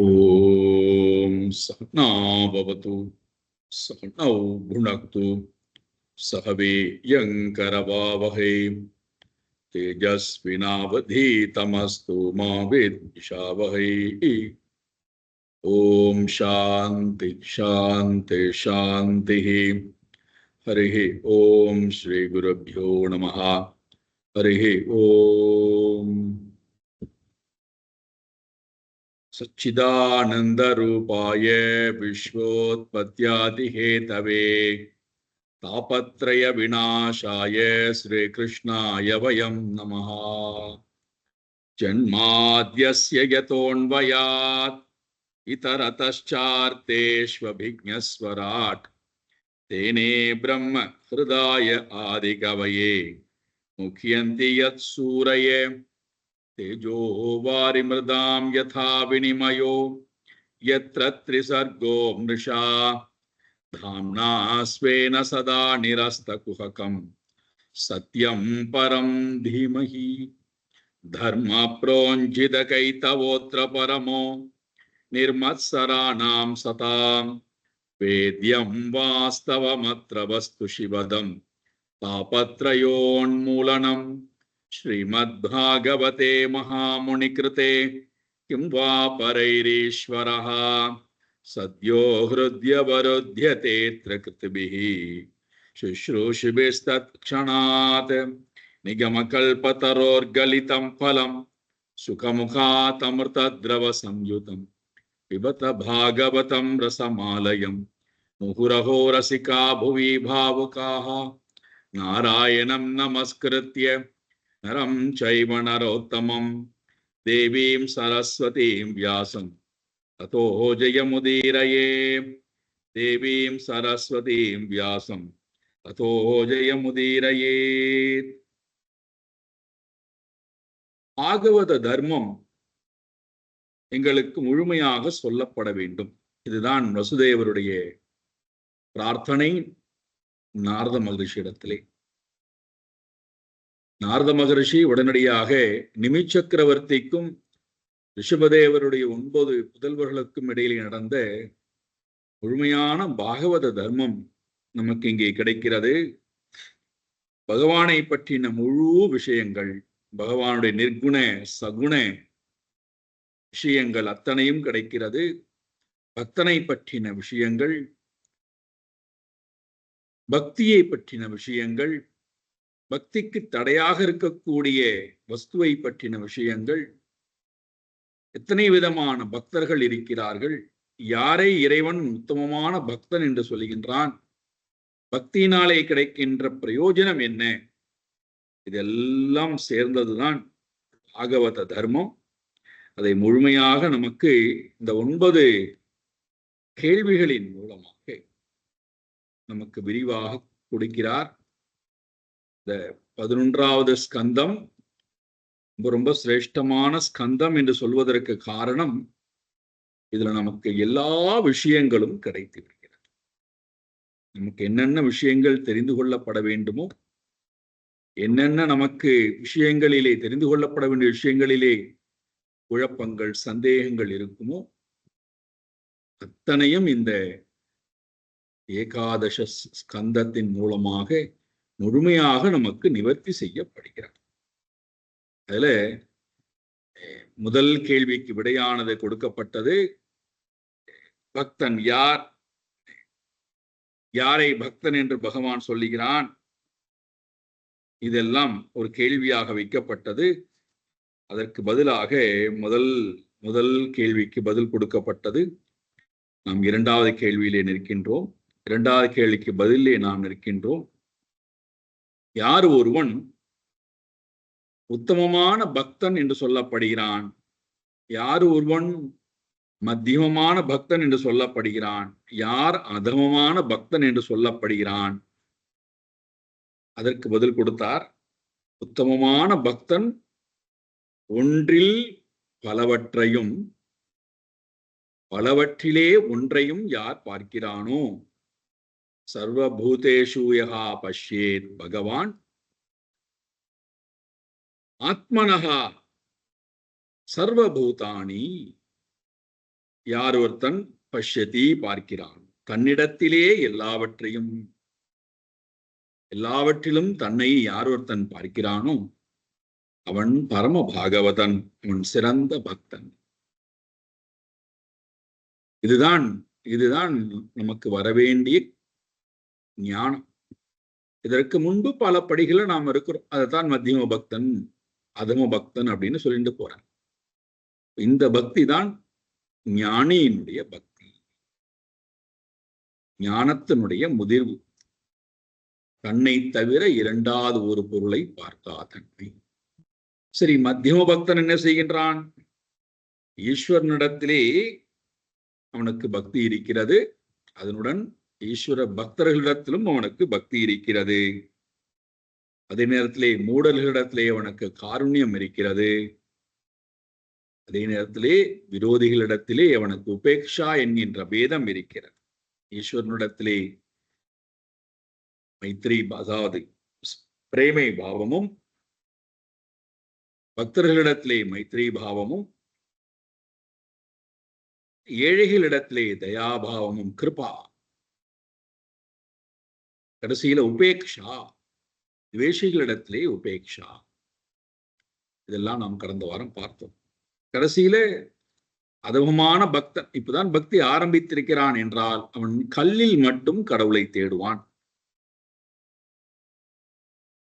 ஓம் சகனா பவது சகனௌ புனக்து சக வீர்யங்கரவாவஹை தேஜஸ்வினாவதீதமஸ்து மா வித்விஷாவஹை. ஓம் சாந்தி சாந்தி சாந்தி. ஹரிஹி ஓம் ஸ்ரீ குருப்யோ நமஹ. ஹரிஹி ஓம். सच्चिदानंदरूपाय विश्वोत्पत्त्यादिहेतवे तापत्रय विनाशाय श्रीकृष्णाय वयं नमः. जन्माद्यस्य यतोऽन्वयात् इतरतश्चार्तेष्वभिज्ञस्वराट् तेने ब्रह्म हृदाय आदिकवये मुह्यन्ति यत्सूरये तेजो वारिमृदां यथा विनिमयो यत्र त्रिसर्गो मृषा धाम्ना स्वेन सदा निरस्तकुहकं सत्यं परं धीमहि. धर्मप्रोञ्जितकैतवोऽत्र परमो निर्मत्सराणां सतां वेद्यं वास्तवमत्र वस्तु शिवदं तापत्रयोन्मूलनम्. श्रीमद्भागवते महामुनिकृते किं वा परैरीश्वरः सद्यो हृद्यवरुध्यतेऽत्र कृतिभिः शुश्रूषिभिस्तत्क्षणात् निगमकल्पतरोर्गलितं फलं सुखमुखातमृतद्रवसंयुतं पिबत भागवतं रसमालयं मुहुरहो रसिका भुवि भावुकाः. नारायणं नमस्कृत्य नरं चैव नरोत्तमं देवीं सरस्वतीं व्यासं ततो जयमुदीरये. देवीं सरस्वतीं व्यासं ततो जयमुदीरये. ஆகவத தர்மம் எங்களுக்கு முழுமையாக சொல்லப்பட வேண்டும். இதுதான் வசுதேவருடைய பிரார்த்தனை நாரத மகரிஷியிடத்திலே. நாரத மகரிஷி உடனடியாக நிமிச்சக்கரவர்த்திக்கும் ரிஷபதேவருடைய 9 புதல்வர்களுக்கும் இடையிலே நடந்த முழுமையான பாகவத தர்மம் நமக்கு இங்கே கிடைக்கிறது. பகவானை பற்றின முழு விஷயங்கள், பகவானுடைய நிர்குண சகுண விஷயங்கள் அத்தனையும் கிடைக்கிறது. பக்தனை பற்றின விஷயங்கள், பக்தியை பற்றின விஷயங்கள், பக்திக்கு தடையாக இருக்கக்கூடிய வஸ்துவை பற்றின விஷயங்கள், எத்தனை விதமான பக்தர்கள் இருக்கிறார்கள், யாரை இறைவன் உத்தமமான பக்தன் என்று சொல்கின்றான், பக்தியினாலே கிடைக்கின்ற பிரயோஜனம் என்ன, இதெல்லாம் சேர்ந்ததுதான் பாகவத தர்மம். அதை முழுமையாக நமக்கு இந்த 9 கேள்விகளின் மூலமாக நமக்கு விரிவாக கொடுக்கிறார். இந்த 11வது ஸ்கந்தம் ரொம்ப சிரேஷ்டமான ஸ்கந்தம் என்று சொல்வதற்கு காரணம், இதுல நமக்கு எல்லா விஷயங்களும் கிடைத்து விடுகிறது. நமக்கு என்னென்ன விஷயங்கள் தெரிந்து கொள்ளப்பட வேண்டுமோ, என்னென்ன நமக்கு விஷயங்களிலே தெரிந்து கொள்ளப்பட வேண்டிய விஷயங்களிலே குழப்பங்கள் சந்தேகங்கள் இருக்குமோ அத்தனையும் இந்த ஏகாதச ஸ்கந்தத்தின் மூலமாக முழுமையாக நமக்கு நிவர்த்தி செய்யப்படுகிறது. அதுல முதல் கேள்விக்கு விடையானது கொடுக்கப்பட்டது. பக்தன் யார், யாரை பக்தன் என்று பகவான் சொல்லுகிறான், இதெல்லாம் ஒரு கேள்வியாக வைக்கப்பட்டது. அதற்கு பதிலாக முதல் கேள்விக்கு பதில் கொடுக்கப்பட்டது. நாம் 2வது கேள்வியிலே நிற்கின்றோம். 2வது கேள்விக்கு பதிலே நாம் நிற்கின்றோம். யார் ஒருவன் உத்தமமான பக்தன் என்று சொல்லப்படுகிறான், யார் ஒருவன் மத்தியமமான பக்தன் என்று சொல்லப்படுகிறான், யார் அதமமான பக்தன் என்று சொல்லப்படுகிறான், அதற்கு பதில் கொடுத்தார். உத்தமமான பக்தன் ஒன்றில் பலவற்றையும் பலவற்றிலே ஒன்றையும் யார் பார்க்கிறானோ, சர்வபூதேஷு யஹா பஷ்யேத் பகவான் ஆத்மனஹா சர்வபூதானி. யார் ஒருத்தன் பஷ்யதி பார்க்கிறான், தன்னிடத்திலே எல்லாவற்றிலும் தன்னை யார் ஒருத்தன் பார்க்கிறானோ அவன் பரம பாகவதன், அவன் சிறந்த பக்தன். இதுதான் இதுதான் நமக்கு வரவேண்டிய ஞானம். இதற்கு முன்பு பல படிகளை நாம் இருக்கிறோம். அதைத்தான் மத்தியம பக்தன், அதம பக்தன் அப்படின்னு சொல்லிட்டு போறேன். இந்த பக்தி தான் ஞானியினுடைய பக்தி, ஞானத்தினுடைய முதிர்வு. தன்னை தவிர இரண்டாவது ஒரு பொருளை பார்க்காதன்மை. சரி, மத்தியம பக்தன் என்ன செய்கின்றான்? ஈஸ்வரனிடத்திலே அவனுக்கு பக்தி இருக்கிறது, அதனுடன் ஈஸ்வர பக்தர்களிடத்திலும் அவனுக்கு பக்தி இருக்கிறது. அதே நேரத்திலே மூடர்களிடத்திலே அவனுக்கு காருண்யம் இருக்கிறது. அதே நேரத்திலே விரோதிகளிடத்திலே அவனுக்கு உபேக்ஷா என்கின்ற பேதம் இருக்கிறது. ஈஸ்வரனிடத்திலே மைத்ரி, அதாவது பிரேமை பாவமும், பக்தர்களிடத்திலே மைத்ரி பாவமும், ஏழைகளிடத்திலே தயாபாவமும், கிருபா, கடைசியில உபேக்ஷா, துவேஷிகளிடத்திலே உபேக்ஷா. இதெல்லாம் நாம் கடந்த வாரம் பார்த்தோம். கடைசியில அதமமான பக்தன் இப்பதான் பக்தி ஆரம்பித்திருக்கிறான் என்றால் அவன் கல்லில் மட்டும் கடவுளை தேடுவான்.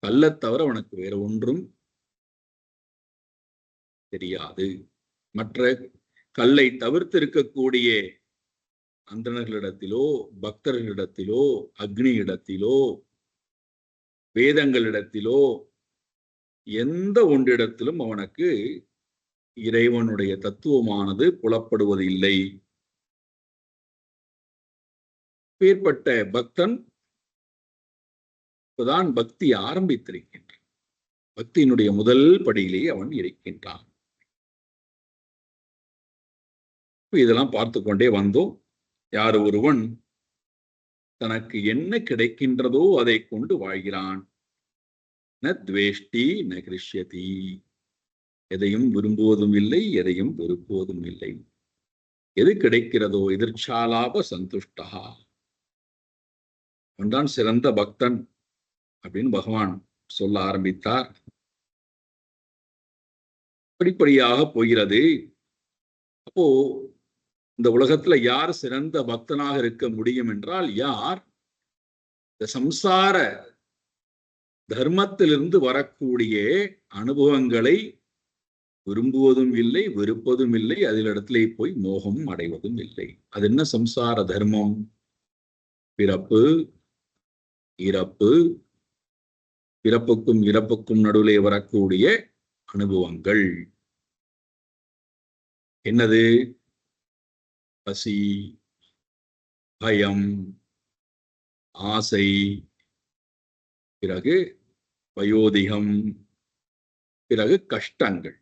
கல்லை தவிர அவனுக்கு வேற ஒன்றும் தெரியாது. மற்ற கல்லை தவிர்த்து இருக்கக்கூடிய அந்தணர்களிடத்திலோ, பக்தர்களிடத்திலோ, அக்னியிடத்திலோ, வேதங்களிடத்திலோ, எந்த ஒன்றிடத்திலும் அவனுக்கு இறைவனுடைய தத்துவமானது புலப்படுவது இல்லை. பேர்பட்ட பக்தன் இப்பதான் பக்தி ஆரம்பித்திருக்கின்றான். பக்தியினுடைய முதல் படியிலே அவன் இருக்கின்றான். இதெல்லாம் பார்த்து கொண்டே வந்தோம். யார் ஒருவன் தனக்கு என்ன கிடைக்கின்றதோ அதை கொண்டு வாழ்கிறான். ந துவேஷ்டி ந கிருஷ்யதி, எதையும் விரும்புவதும் இல்லை, எதையும் வெறுப்புவதும் இல்லை. எது கிடைக்கிறதோ எதிர்ச்சாலாப சந்துஷ்டா, அவன்தான் சிறந்த பக்தன் அப்படின்னு பகவான் சொல்ல ஆரம்பித்தார். படிப்படியாக போகிறது. அப்போ இந்த உலகத்துல யார் சிறந்த பக்தனாக இருக்க முடியும் என்றால், யார் இந்த சம்சார தர்மத்திலிருந்து வரக்கூடிய அனுபவங்களை விரும்புவதும் இல்லை, வெறுப்பதும் இல்லை, அதிலிடத்திலே போய் மோகம் அடைவதும் இல்லை. அது என்ன சம்சார தர்மம்? பிறப்பு, இறப்பு, பிறப்புக்கும் இறப்புக்கும் நடுவிலே வரக்கூடிய அனுபவங்கள். என்னது? பசி, பயம், ஆசை, பிறகு வயோதிகம், பிறகு கஷ்டங்கள்.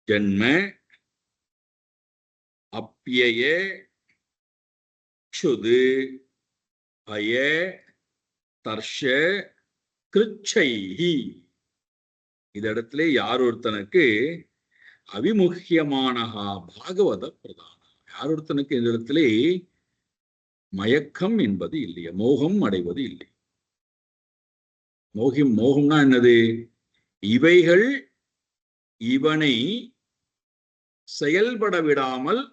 ஜன்ம, அப்பியய, க்ஷுது, பய, தர்ஷ, கிருச்சைஹி. இதடத்திலே யார் ஒருத்தனுக்கு அவிமுக்கியமானஹா பாகவத பிரதான, யார் ஒருத்தனுக்கு இந்த இடத்திலே மயக்கம் என்பது இல்லையா, மோகம் அடைவது இல்லை. மோகம்னா என்னது? இவைகள் இவனை செயல்பட விடாமல்,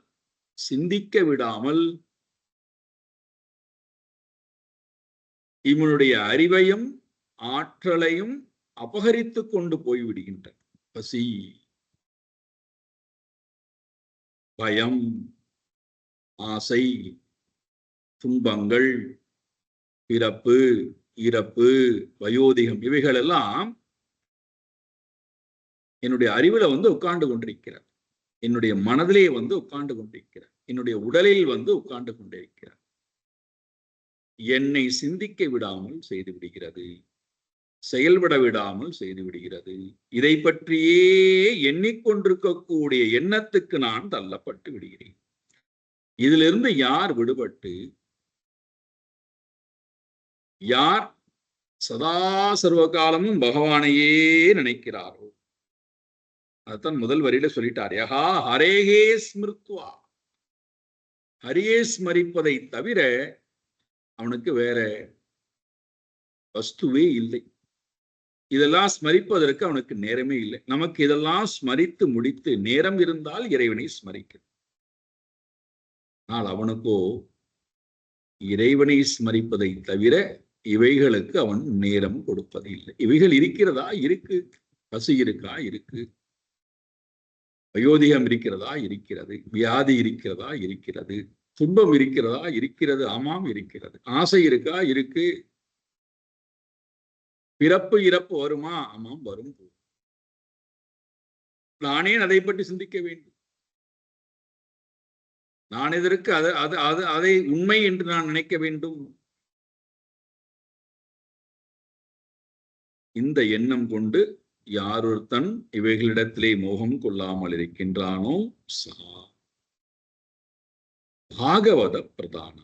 சிந்திக்க விடாமல், இவனுடைய அறிவையும் ஆற்றலையும் அபகரித்து கொண்டு போய்விடுகின்றன. பசி, பயம், ஆசை, துன்பங்கள், பிறப்பு, இறப்பு, வயோதிகம், இவைகளெல்லாம் என்னுடைய அறிவுல உட்கார்ந்து கொண்டிருக்கிறார், என்னுடைய மனதிலே உட்கார்ந்து கொண்டிருக்கிறார், என்னுடைய உடலில் உட்கார்ந்து கொண்டிருக்கிறார். என்னை சிந்திக்க விடாமல் செய்து விடுகிறது, செயல்பட விடாமல் செய்து விடுகிறது. இதை பற்றியே எண்ணிக்கொண்டிருக்கக்கூடிய எண்ணத்துக்கு நான் தள்ளப்பட்டு விடுகிறேன். இதிலிருந்து யார் விடுபட்டு, யார் சதா சர்வ காலமும் பகவானையே நினைக்கிறாரோ, அதான் முதல் வரியில சொல்லிட்டார். யஹா ஹரேஹே ஸ்மிருத்வா, ஹரியே ஸ்மரிப்பதை தவிர அவனுக்கு வேற வஸ்துவே இல்லை. இதெல்லாம் ஸ்மரிப்பதற்கு அவனுக்கு நேரமே இல்லை. நமக்கு இதெல்லாம் ஸ்மரித்து முடித்து நேரம் இருந்தால் இறைவனை ஸ்மரிக்க. ஆனால் அவனுக்கோ இறைவனை ஸ்மரிப்பதை தவிர இவைகளுக்கு அவன் நேரம் கொடுப்பது இல்லை. இவைகள் இருக்கிறதா? இருக்கு. பசி இருக்கா? இருக்கு. வயோதிகம் இருக்கிறதா? இருக்கிறது. வியாதி இருக்கிறதா? இருக்கிறது. துன்பம் இருக்கிறதா? இருக்கிறது. ஆமாம், இருக்கிறது. ஆசை இருக்கா? இருக்கு. பிறப்பு இறப்பு வருமா? ஆமாம், வரும். நானே அதை பற்றி சிந்திக்க வேண்டும். நான் இதற்கு அதை உண்மை என்று நான் நினைக்க வேண்டும். இந்த எண்ணம் கொண்டு யாரொருத்தன் இவைகளிடத்திலே மோகம் கொள்ளாமல் இருக்கின்றானோ சா பாகவத பிரதான.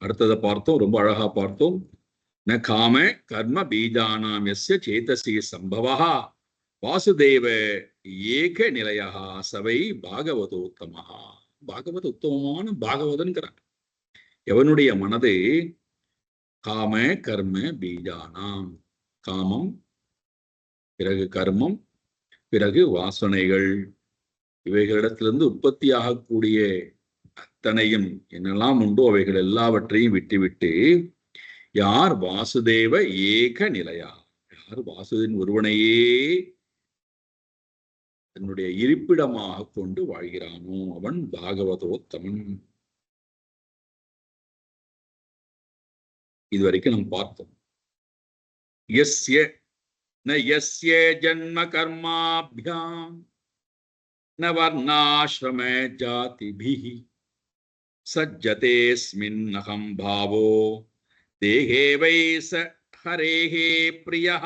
அடுத்ததை பார்த்தோம், ரொம்ப அழகா பார்த்தோம். ந காம கர்ம பீஜானாம் யஸ்ய சேதசி சம்பவஹ வாசுதேவ ஏக நிலையா சவை பாகவதோத்தமஹா. பாகவத உத்தமமான பாகவதன்கிறார். எவனுடைய மனது காம கர்ம பீஜானாம், காமம் பிறகு கர்மம் பிறகு வாசனைகள், இவைகளிடத்திலிருந்து உற்பத்தி ஆகக்கூடிய அத்தனையும் என்னெல்லாம் உண்டோ அவைகள் எல்லாவற்றையும் விட்டுவிட்டு யார் வாசுதேவ ஏக நிலையா, யார் வாசுதேவன் ஒருவனையே தன்னுடைய இருப்பிடமாக கொண்டு வாழ்கிறானோ அவன் பாகவதோத்தமன். இதுவரைக்கும் நாம் பார்த்தோம். யஸ்ய ந யஸ்ய ஜன்ம கர்மாப்யாம் ந வர்ணாஶ்ரம ஜாதிபிஹி சஜ்ஜதேஸ்மின் அகம் பாவோ தேஹே வை ச ஹரேஹே பிரியஹ.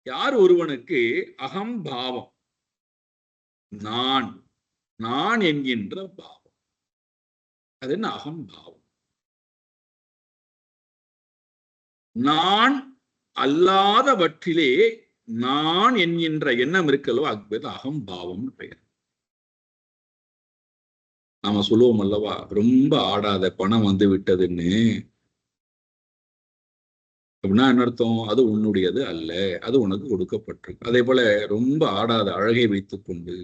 யார் ஒருவனுக்கு அகம் பாவம், நான் நான் என்கின்ற பாவம், அது என்ன அகம் பாவம்? நான் அல்லாதவற்றிலே நான் என்கின்ற எண்ணம் இருக்கலோ அது அகம்பாவம் பெயர். நாம சொல்லுவோம் அல்லவா, ரொம்ப ஆடாத பணம் வந்து விட்டதுன்னு. அப்படின்னா என்ன அர்த்தம்? அது உன்னுடையது அல்ல, அது உனக்கு கொடுக்கப்பட்டிருக்கு. அதே போல ரொம்ப ஆடாத அழகை வைத்துக் கொண்டு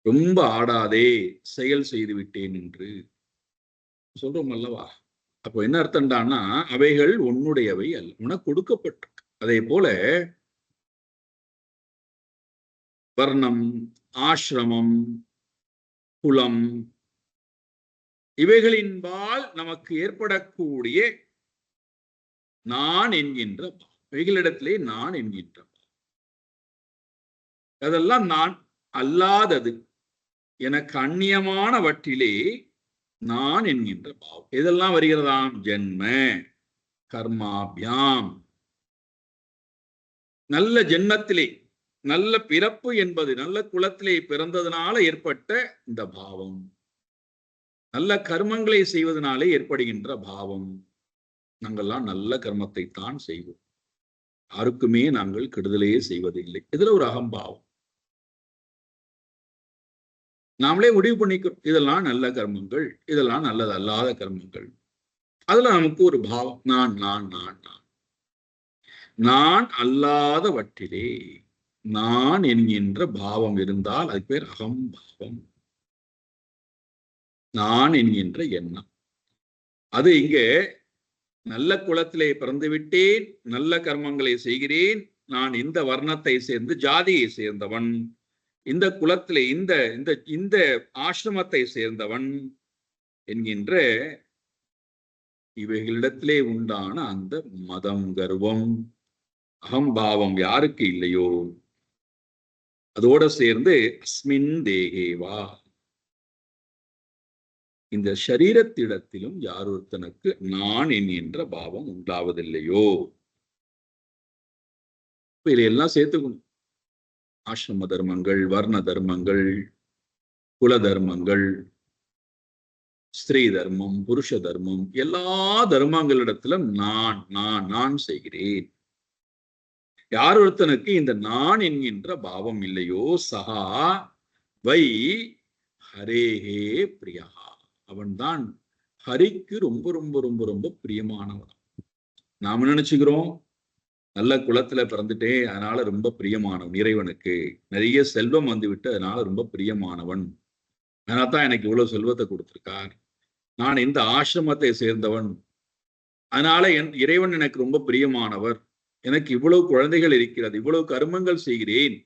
ரொம்ப ஆடாதே செயல் செய்து விட்டேன் என்று சொல்றோம் அல்லவா. அப்போ என்ன அர்த்தம்டான்னா அவைகள் உன்னுடையவை அல்ல, உனக்கு கொடுக்கப்பட்டிருக்கு. அதே போல வர்ணம், ஆசிரமம், குலம் இவைகளின்பால் நமக்கு ஏற்படக்கூடிய நான் என்கின்ற இவைகளிடத்திலே நான் என்கின்ற அதெல்லாம் நான் அல்லாதது, எனக்கு அந்நியமானவற்றிலே நான் என்கின்ற பாவம். இதெல்லாம் வருகிறதாம் ஜென்ம கர்மாபியாம். நல்ல ஜென்மத்திலே நல்ல பிறப்பு என்பது நல்ல குலத்திலே பிறந்ததுனால ஏற்பட்ட இந்த பாவம், நல்ல கர்மங்களை செய்வதனாலே ஏற்படுகின்ற பாவம். நாங்கள்லாம் நல்ல கர்மத்தை தான் செய்வோம், யாருக்குமே நாங்கள் கெடுதலே செய்வதில்லை. இதுல ஒரு அகம்பாவம். நாமளே முடிவு பண்ணிக்கிறோம் இதெல்லாம் நல்ல கர்மங்கள், இதெல்லாம் நல்லது அல்லாத கர்மங்கள். அதுல நமக்கு ஒரு பாவம், நான் நான் நான் நான் நான் அல்லாதவற்றிலே நான் என்கின்ற பாவம் இருந்தால் அது பேர் அகம்பாவம், நான் என்கின்ற எண்ணம். அது இங்க நல்ல குலத்திலே பிறந்து விட்டேன், நல்ல கர்மங்களை செய்கிறேன், நான் இந்த வர்ணத்தை சேர்ந்து ஜாதியை சேர்ந்தவன், இந்த குலத்திலே இந்த இந்த இந்த ஆசிரமத்தை சேர்ந்தவன் என்கின்ற இவைகளிடத்திலே உண்டான அந்த மதம், கர்வம், அகம்பாவம் யாருக்கு இல்லையோ அதோட சேர்ந்து அஸ்மின் தேகேவா, இந்த சரீரத்திடத்திலும் யார் ஒருத்தனுக்கு நான் என்கின்ற பாவம் உண்டாவதில்லையோ, இதையெல்லாம் சேர்த்துக்கணும். ஆசிரம தர்மங்கள், வர்ண தர்மங்கள், குல தர்மங்கள், ஸ்திரீ தர்மம், புருஷ தர்மம், எல்லா தர்மங்களிடத்திலும் நான் நான் நான் செய்கிறேன். யார் ஒருத்தனுக்கு இந்த நான் என்கின்ற பாவம் இல்லையோ சகா வை ஹரேஹே பிரியா, அவன்தான் ஹரிக்கு ரொம்ப ரொம்ப ரொம்ப ரொம்ப பிரியமானவன். நாம நினைச்சுக்கிறோம் நல்ல குலத்துல பிறந்துட்டேன் அதனால ரொம்ப பிரியமானவன், இறைவனுக்கு நிறைய செல்வம் வந்து விட்டு அதனால ரொம்ப பிரியமானவன், அதனால தான் எனக்கு இவ்வளவு செல்வத்தை கொடுத்திருக்கார், நான் இந்த ஆசிரமத்தை சேர்ந்தவன் அதனால இறைவன் எனக்கு ரொம்ப பிரியமானவர், எனக்கு இவ்வளவு குழந்தைகள் இருக்கிறது, இவ்வளவு கர்மங்கள் செய்கிறேன்,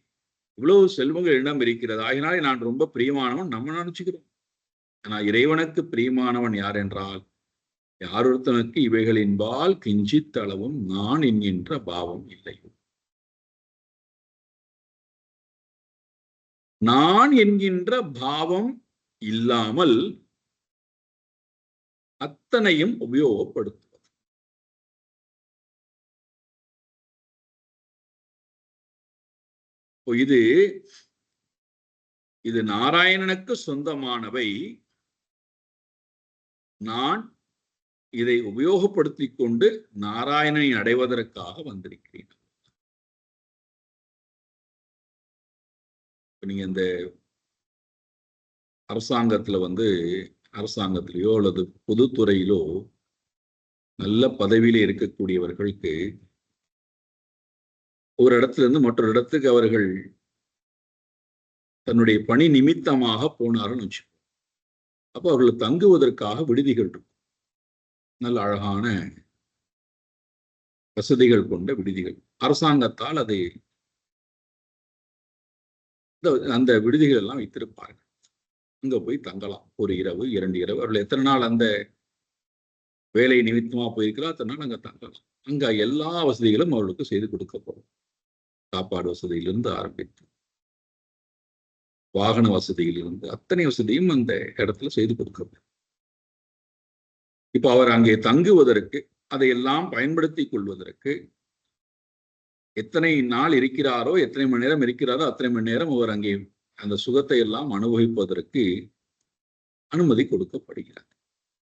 இவ்வளவு செல்வங்கள் இடம் இருக்கிறது, ஆகினாலே நான் ரொம்ப பிரியமானவன் நம்ம நினைச்சுக்கிறோம். ஆனா இறைவனுக்கு பிரியமானவன் யார் என்றால் யார் ஒருத்தனுக்கு இவைகளின்பால் கிஞ்சித் அளவும் நான் என்கின்ற பாவம் இல்லை. நான் என்கின்ற பாவம் இல்லாமல் அத்தனையும் உபயோகப்படுத்துவது. இது நாராயணனுக்கு சொந்தமானவை, நான் இதை உபயோகப்படுத்திக் கொண்டு நாராயணனை அடைவதற்காக வந்திருக்கிறேன். நீங்க இந்த அரசாங்கத்திலேயோ அல்லது பொதுத்துறையிலோ நல்ல பதவியில இருக்கக்கூடியவர்களுக்கு ஒரு இடத்துல இருந்து மற்றொரு இடத்துக்கு அவர்கள் தன்னுடைய பணி நிமித்தமாக போனாருன்னு வச்சுக்கோ, அப்போ அவர்கள் தங்குவதற்காக விடுதிகள் இருக்கும், நல்ல அழகான வசதிகள் கொண்ட விடுதிகள், அரசாங்கத்தால் அதை அந்த விடுதிகள் எல்லாம் வைத்திருப்பார்கள். அங்க போய் தங்கலாம், ஒரு இரவு 2 இரவு, அவர்கள் எத்தனை நாள் அந்த வேலை நிமித்தமா போயிருக்கிறா அத்தனை நாள் அங்க தங்கலாம். அங்க எல்லா வசதிகளும் அவர்களுக்கு செய்து கொடுக்கப்படும், சாப்பாடு வசதியிலிருந்து ஆரம்பித்து வாகன வசதியிலிருந்து அத்தனை வசதியும் அந்த இடத்துல செய்து கொடுக்கப்படும். இப்ப அவர் அங்கே தங்குவதற்கு அதையெல்லாம் பயன்படுத்தி கொள்வதற்கு எத்தனை நாள் இருக்கிறாரோ, எத்தனை மணி நேரம் இருக்கிறாரோ அத்தனை மணி நேரம் அவர் அங்கே அந்த சுகத்தை எல்லாம் அனுபவிப்பதற்கு அனுமதி கொடுக்கப்படுகிறார்.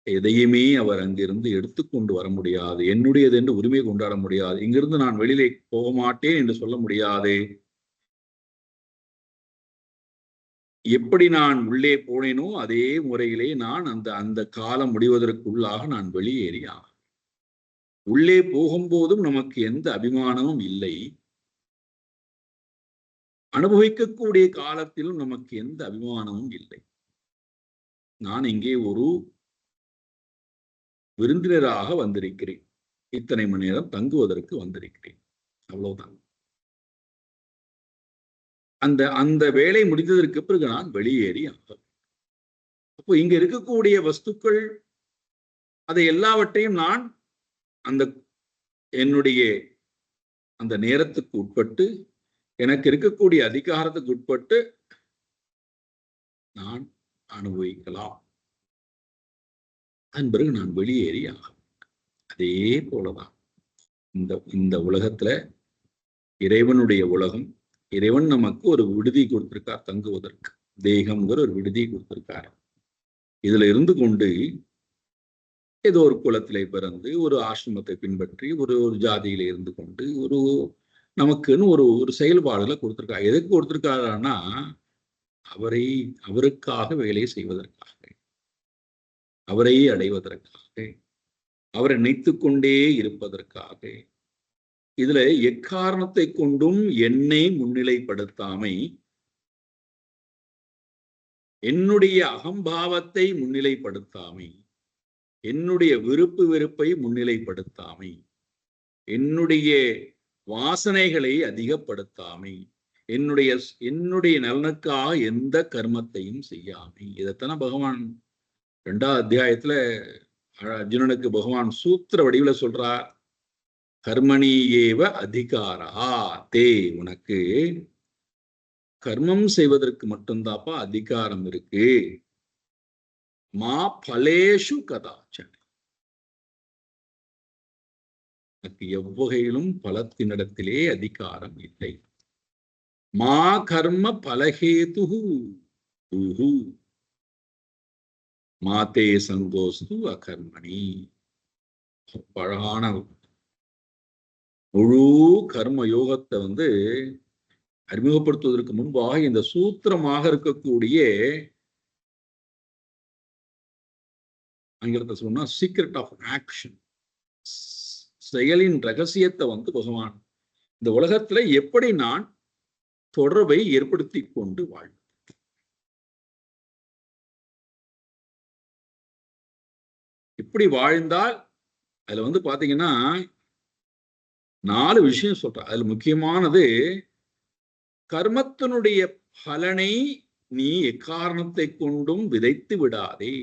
எதையுமே அவர் அங்கிருந்து எடுத்துக்கொண்டு வர முடியாது, என்னுடையது என்று உரிமை கொண்டாட முடியாது, இங்கிருந்து நான் வெளியிலே போக மாட்டேன் என்று சொல்ல முடியாது. எப்படி நான் உள்ளே போனேனோ அதே முறையிலே நான் அந்த காலம் முடிவதற்குள்ளாக நான் வெளியேறியா. உள்ளே போகும்போதும் நமக்கு எந்த அபிமானமும் இல்லை, அனுபவிக்கக்கூடிய காலத்திலும் நமக்கு எந்த அபிமானமும் இல்லை. நான் இங்கே ஒரு விருந்தினராக வந்திருக்கிறேன், இத்தனை மணி நேரம் தங்குவதற்கு வந்திருக்கிறேன், அவ்வளவுதான். அந்த வேலை முடிந்ததற்கு பிறகு நான் வெளியேறி ஆகும். அப்போ இங்க இருக்கக்கூடிய வஸ்துக்கள் அதை எல்லாவற்றையும் நான் என்னுடைய அந்த நேரத்துக்கு உட்பட்டு, எனக்கு இருக்கக்கூடிய அதிகாரத்துக்கு உட்பட்டு நான் அனுபவிக்கலாம், அதன் பிறகு நான் வெளியேறி ஆகும். அதே போலதான் இந்த உலகத்துல இறைவனுடைய உலகம், இறைவன் நமக்கு ஒரு விடுதி கொடுத்திருக்கார் தங்குவதற்கு, தேகம்ங்கிற ஒரு விடுதி கொடுத்திருக்காரு. இதுல இருந்து கொண்டு ஏதோ ஒரு குலத்திலே பிறந்து ஒரு ஆசிரமத்தை பின்பற்றி ஒரு ஜாதியில இருந்து கொண்டு நமக்குன்னு ஒரு செயல்பாடுல கொடுத்திருக்காரு. எதுக்கு கொடுத்திருக்காருன்னா அவருக்காக வேலை செய்வதற்காக, அவரை அடைவதற்காக, அவரை நினைத்துக் கொண்டே இருப்பதற்காக. இதுல எக்காரணத்தை கொண்டும் என்னை முன்னிலைப்படுத்தாமை, என்னுடைய அகம்பாவத்தை முன்னிலைப்படுத்தாமை, என்னுடைய விருப்பு வெறுப்பை முன்னிலைப்படுத்தாமை, என்னுடைய வாசனைகளை அதிகப்படுத்தாமை, என்னுடைய நலனுக்காக எந்த கர்மத்தையும் செய்யாமை. இதைத்தானே பகவான் 2வது அத்தியாயத்துல அர்ஜுனனுக்கு பகவான் சூத்திர வடிவுல சொல்றார். கர்மணி ஏவ அதிகாரா தே, உனக்கு கர்மம் செய்வதற்கு மட்டும்தாப்பா அதிகாரம் இருக்கு. மா பலேஷு கதாச்சன, எனக்கு எவ்வகையிலும் பலத்தினிடத்திலே அதிகாரம் இல்லை. மா கர்ம பலஹேது மாதே சங்கோஸ்து அகர்மணி. அழகான முழு கர்ம யோகத்தை அறிமுகப்படுத்துவதற்கு முன்பாக இந்த சூத்திரமாக இருக்கக்கூடிய ஆங்கிலத்தை சொன்னா சீக்ரெட் ஆஃப் ஆக்ஷன், செயலின் ரகசியத்தை பகவான் இந்த உலகத்துல எப்படி நான் தொடர்பை ஏற்படுத்தி கொண்டு வாழ், இப்படி வாழ்ந்தால் அதுல பாத்தீங்கன்னா 4 விஷயம் சொல்றேன். அதுல முக்கியமானது கர்மத்தினுடைய பலனை நீ எக்காரணத்தை கொண்டும் விதைத்து விடாதே.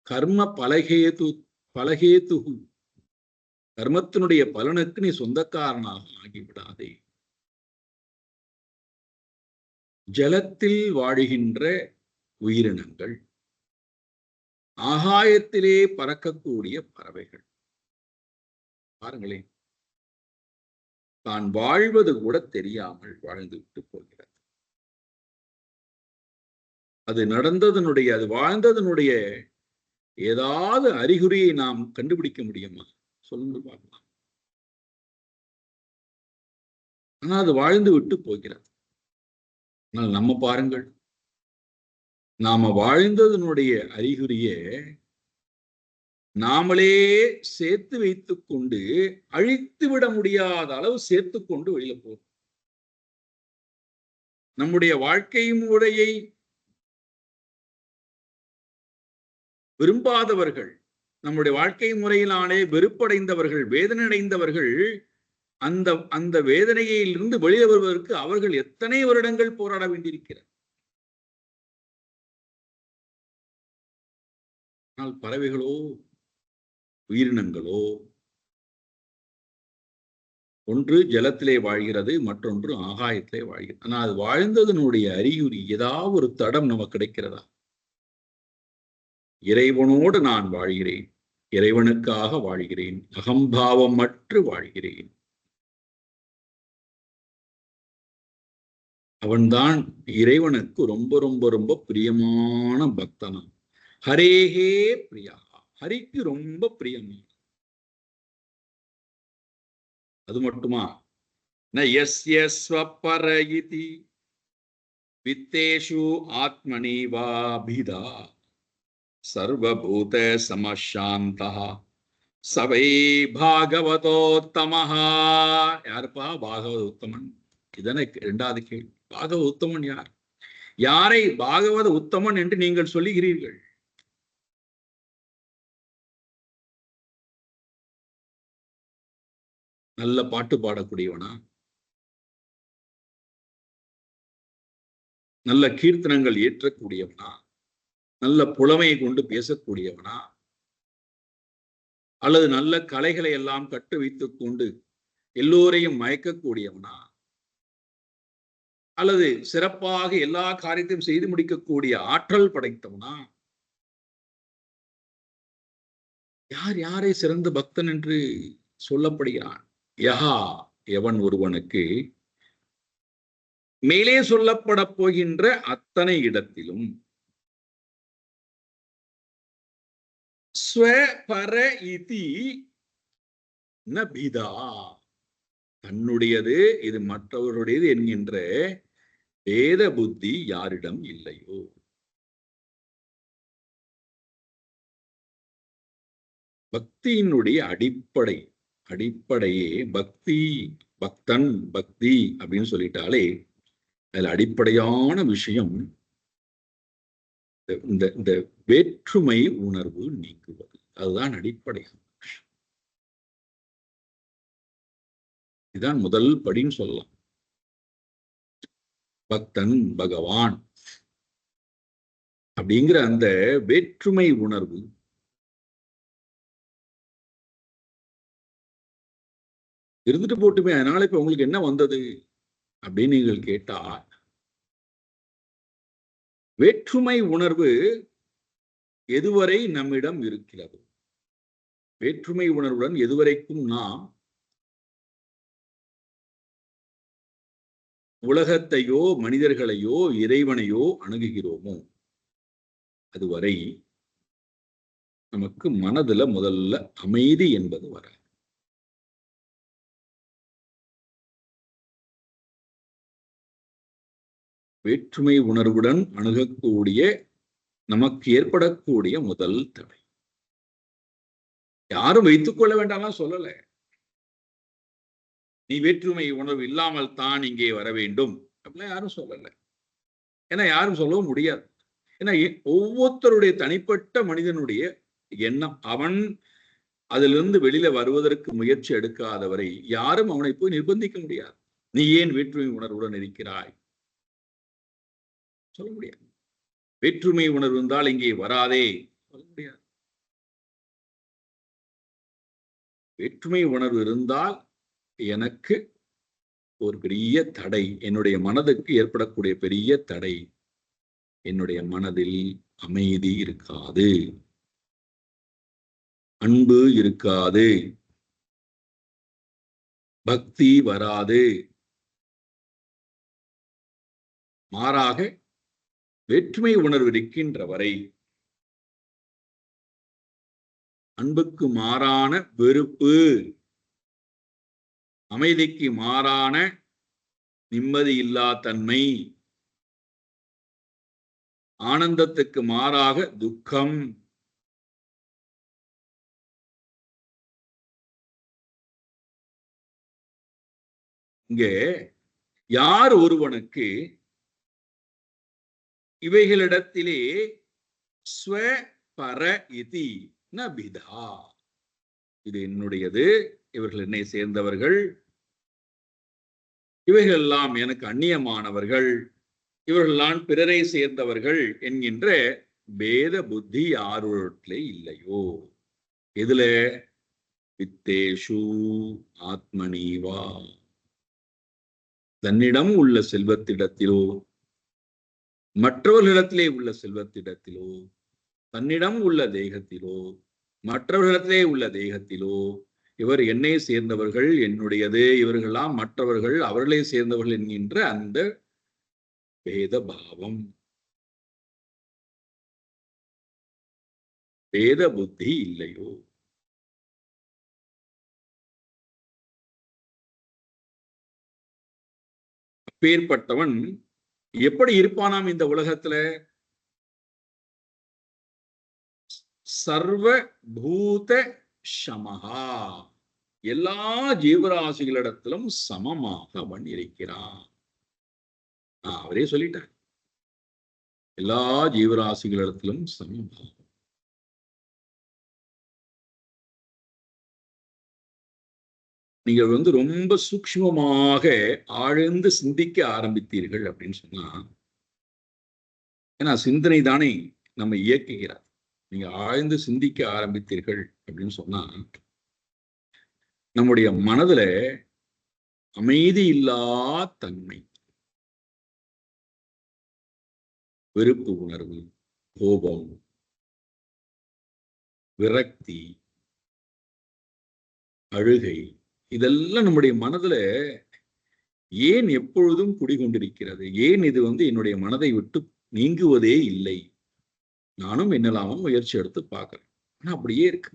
கர்ம பலகேது கர்மத்தினுடைய பலனுக்கு நீ சொந்தக்காரனாக ஆகிவிடாதே. ஜலத்தில் வாழுகின்ற உயிரினங்கள், ஆகாயத்திலே பறக்கக்கூடிய பறவைகள் பாருங்களேன், தான் வாழ்வது கூட தெரியாமல் வாழ்ந்து விட்டு போகிறது. அது வாழ்ந்ததனுடைய ஏதாவது அறிகுறியை நாம் கண்டுபிடிக்க முடியுமா? சொல்லுங்க பார்க்கலாம். ஆனா அது வாழ்ந்து விட்டு போகிறது. ஆனால் நம்ம பாருங்கள், நாம வாழ்ந்ததனுடைய அறிகுறியை நாமளே சேர்த்து வைத்துக் கொண்டு அழித்து விட முடியாத அளவு சேர்த்து கொண்டு வெளியில போறோம். நம்முடைய வாழ்க்கை முறையை விரும்பாதவர்கள், நம்முடைய வாழ்க்கை முறையிலானே வெறுப்படைந்தவர்கள், வேதனை அடைந்தவர்கள், அந்த அந்த வேதனையிலிருந்து வெளியே வருவதற்கு அவர்கள் எத்தனை வருடங்கள் போராட வேண்டியிருக்கிறார். ஆனால் பறவைகளோ உயிரினங்களோ ஒன்று ஜலத்திலே வாழ்கிறது, மற்றொன்று ஆகாயத்திலே வாழ்கிறது. ஆனால் அது வாழ்ந்ததனுடைய அறிகுறி ஏதாவது ஒரு தடம் நமக்கு கிடைக்கிறதா? இறைவனோடு நான் வாழ்கிறேன், இறைவனுக்காக வாழ்கிறேன், அகம்பாவமற்று வாழ்கிறேன். அவன்தான் இறைவனுக்கு ரொம்ப ரொம்ப ரொம்ப பிரியமான பக்தனான். ஹரேஹே பிரியா, ஹரிக்கு ரொம்ப பிரியமான. அது மட்டுமா, நயஸ்யஸ்வபரயிதி வித்தேஷு ஆத்மனி வாபிதா சர்வபூத சமசாந்தா சவை பாகவதோத்தமஹா. யாருப்பா பாகவத உத்தமன்? இதனை 2வது கேள்வி. பாகவத உத்தமன் யார்? யாரை பாகவத உத்தமன் என்று நீங்கள் சொல்லுகிறீர்கள்? நல்ல பாட்டு பாடக்கூடியவனா? நல்ல கீர்த்தனங்கள் ஏற்றக்கூடியவனா? நல்ல புலமையை கொண்டு பேசக்கூடியவனா? அல்லது நல்ல கலைகளை எல்லாம் கட்டு வைத்துக் கொண்டு எல்லோரையும் மயக்கக்கூடியவனா? அல்லது சிறப்பாக எல்லா காரியத்தையும் செய்து முடிக்கக்கூடிய ஆற்றல் படைத்தவனா? யார் யாரை சிறந்த பக்தன் என்று சொல்லப்படுகிறான்? யஹா, எவன் ஒருவனுக்கு மேலே சொல்லப்பட போகின்ற அத்தனை இடத்திலும் ஸ்வபர இதி நபிதா, தன்னுடையது இது மற்றவருடையது என்கின்ற வேத புத்தி யாரிடம் இல்லையோ, பக்தியினுடைய அடிப்படையே பக்தி, பக்தன், பக்தி அப்படின்னு சொல்லிட்டாலே அதுல அடிப்படையான விஷயம் இந்த வேற்றுமை உணர்வு நீக்குவது. அதுதான் அடிப்படையான விஷயம். இதுதான் முதல் படின்னு சொல்லலாம். பக்தன், பகவான் அப்படிங்கிற அந்த வேற்றுமை உணர்வு இருந்துட்டு போட்டுமே, அதனால இப்ப உங்களுக்கு என்ன வந்தது அப்படின்னு நீங்கள் கேட்டா, வேற்றுமை உணர்வு எதுவரை நம்மிடம் இருக்கிறது, வேற்றுமை உணர்வுடன் எதுவரைக்கும் நாம் உலகத்தையோ மனிதர்களையோ இறைவனையோ அணுகுகிறோமோ அதுவரை நமக்கு மனதுல முதல்ல அமைதி என்பது வர வேற்றுமை உணர்வுடன் அணுகக்கூடிய நமக்கு ஏற்படக்கூடிய முதல் தடை. யாரும் வைத்துக் கொள்ள வேண்டாம்லாம் சொல்லல. நீ வேற்றுமை உணர்வு இல்லாமல் தான் இங்கே வர வேண்டும் அப்படிலாம் யாரும் சொல்லல. ஏன்னா யாரும் சொல்லவும் முடியாது. ஏன்னா ஒவ்வொருத்தருடைய தனிப்பட்ட மனிதனுடைய எண்ணம், அவன் அதிலிருந்து வெளியில வருவதற்கு முயற்சி எடுக்காதவரை யாரும் அவனை போய் நிர்பந்திக்க முடியாது. நீ ஏன் வேற்றுமை உணர்வுடன் இருக்கிறாய் சொல்ல முடியாது. வேற்றுமை உணர்வு இருந்தால் இங்கே வராதே சொல்ல முடியாது. வேற்றுமை உணர்வு இருந்தால் எனக்கு ஒரு பெரிய தடை, என்னுடைய மனதுக்கு ஏற்படக்கூடிய பெரிய தடை, என்னுடைய மனதில் அமைதி இருக்காது, அன்பு இருக்காது, பக்தி வராது. மாறாக வேற்றுமை உணர்வு இருக்கின்ற வரை அன்புக்கு மாறான வெறுப்பு, அமைதிக்கு மாறான நிம்மதி இல்லா தன்மை, ஆனந்தத்துக்கு மாறாக துக்கம், இங்கே யார் ஒருவனுக்கு இவைகளிடத்திலே ஸ்வ பர இதி நபிதா, இது என்னுடையது, இவர்கள் என்னை சேர்ந்தவர்கள், இவைகள் எல்லாம் எனக்கு அந்நியமானவர்கள், இவர்கள்லாம் பிறரை சேர்ந்தவர்கள் என்கின்ற பேத புத்தி யாருடைய இல்லையோ, எதுல? வித்தேஷு ஆத்மனீவா, தன்னிடம் உள்ள செல்வத்திடத்திலோ, மற்றவர்களிடத்திலே உள்ள செல்வத்திடத்திலோ, தன்னிடம் உள்ள தேகத்திலோ, மற்றவர்களிடத்திலே உள்ள தேகத்திலோ, இவர் என்னை சேர்ந்தவர்கள், என்னுடையது, இவர்களெல்லாம் மற்றவர்கள், அவர்களை சேர்ந்தவர்கள் என்கின்ற அந்த பேத பாவம், பேத புத்தி இல்லையோ, அப்பேற்பட்டவன் எப்படி இருப்பானாம் இந்த உலகத்துல? சர்வ பூத சமஹா, எல்லா ஜீவராசிகளிடத்திலும் சமமாக அவன் இருக்கிறான். அவரே சொல்லிட்டார், எல்லா ஜீவராசிகளிடத்திலும் சமமாக. நீங்கள் ரொம்ப சூக்ஷ்மமாக ஆழ்ந்து சிந்திக்க ஆரம்பித்தீர்கள் அப்படின்னு சொன்னா, ஏன்னா சிந்தனை தானே நம்ம இயக்குகிறார். நீங்க ஆழ்ந்து சிந்திக்க ஆரம்பித்தீர்கள் அப்படின்னு சொன்னா, நம்முடைய மனதுல அமைதி இல்லா தன்மை, வெறுப்பு உணர்வு, கோபம், விரக்தி, அழுகை, இதெல்லாம் நம்முடைய மனதுல ஏன் எப்பொழுதும் குடிகொண்டிருக்கிறது? ஏன் இது என்னுடைய மனதை விட்டு நீங்குவதே இல்லை? நானும் என்னெல்லாமும் முயற்சி எடுத்து பார்க்கிறேன், ஆனா அப்படியே இருக்கு.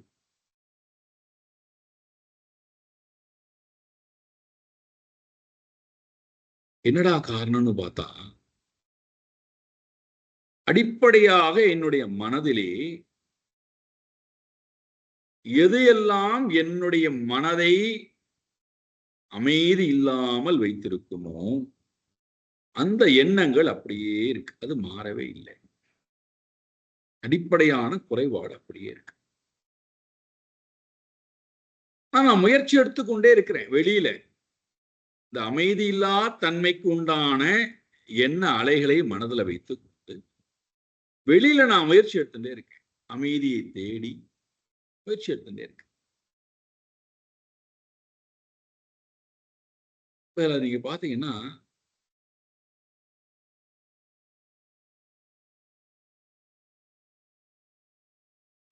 என்னடா காரணம்னு பார்த்தா, அடிப்படையாக என்னுடைய மனதிலே எது எல்லாம் என்னுடைய மனதை அமைதி இல்லாமல் வைத்திருக்குமோ அந்த எண்ணங்கள் அப்படியே இருக்கு, அது மாறவே இல்லை. அடிப்படையான குறைபாடு அப்படியே இருக்கு. நான் முயற்சி எடுத்துக்கொண்டே இருக்கிறேன். வெளியில இந்த அமைதி இல்லா தன்மைக்கு உண்டான எண்ண அலைகளை மனதில் வைத்து கொண்டு வெளியில நான் முயற்சி எடுத்துட்டே இருக்கேன். அமைதியை தேடி முயற்சி எடுத்துட்டே இருக்கேன். நீங்க பாத்தீங்கன்னா,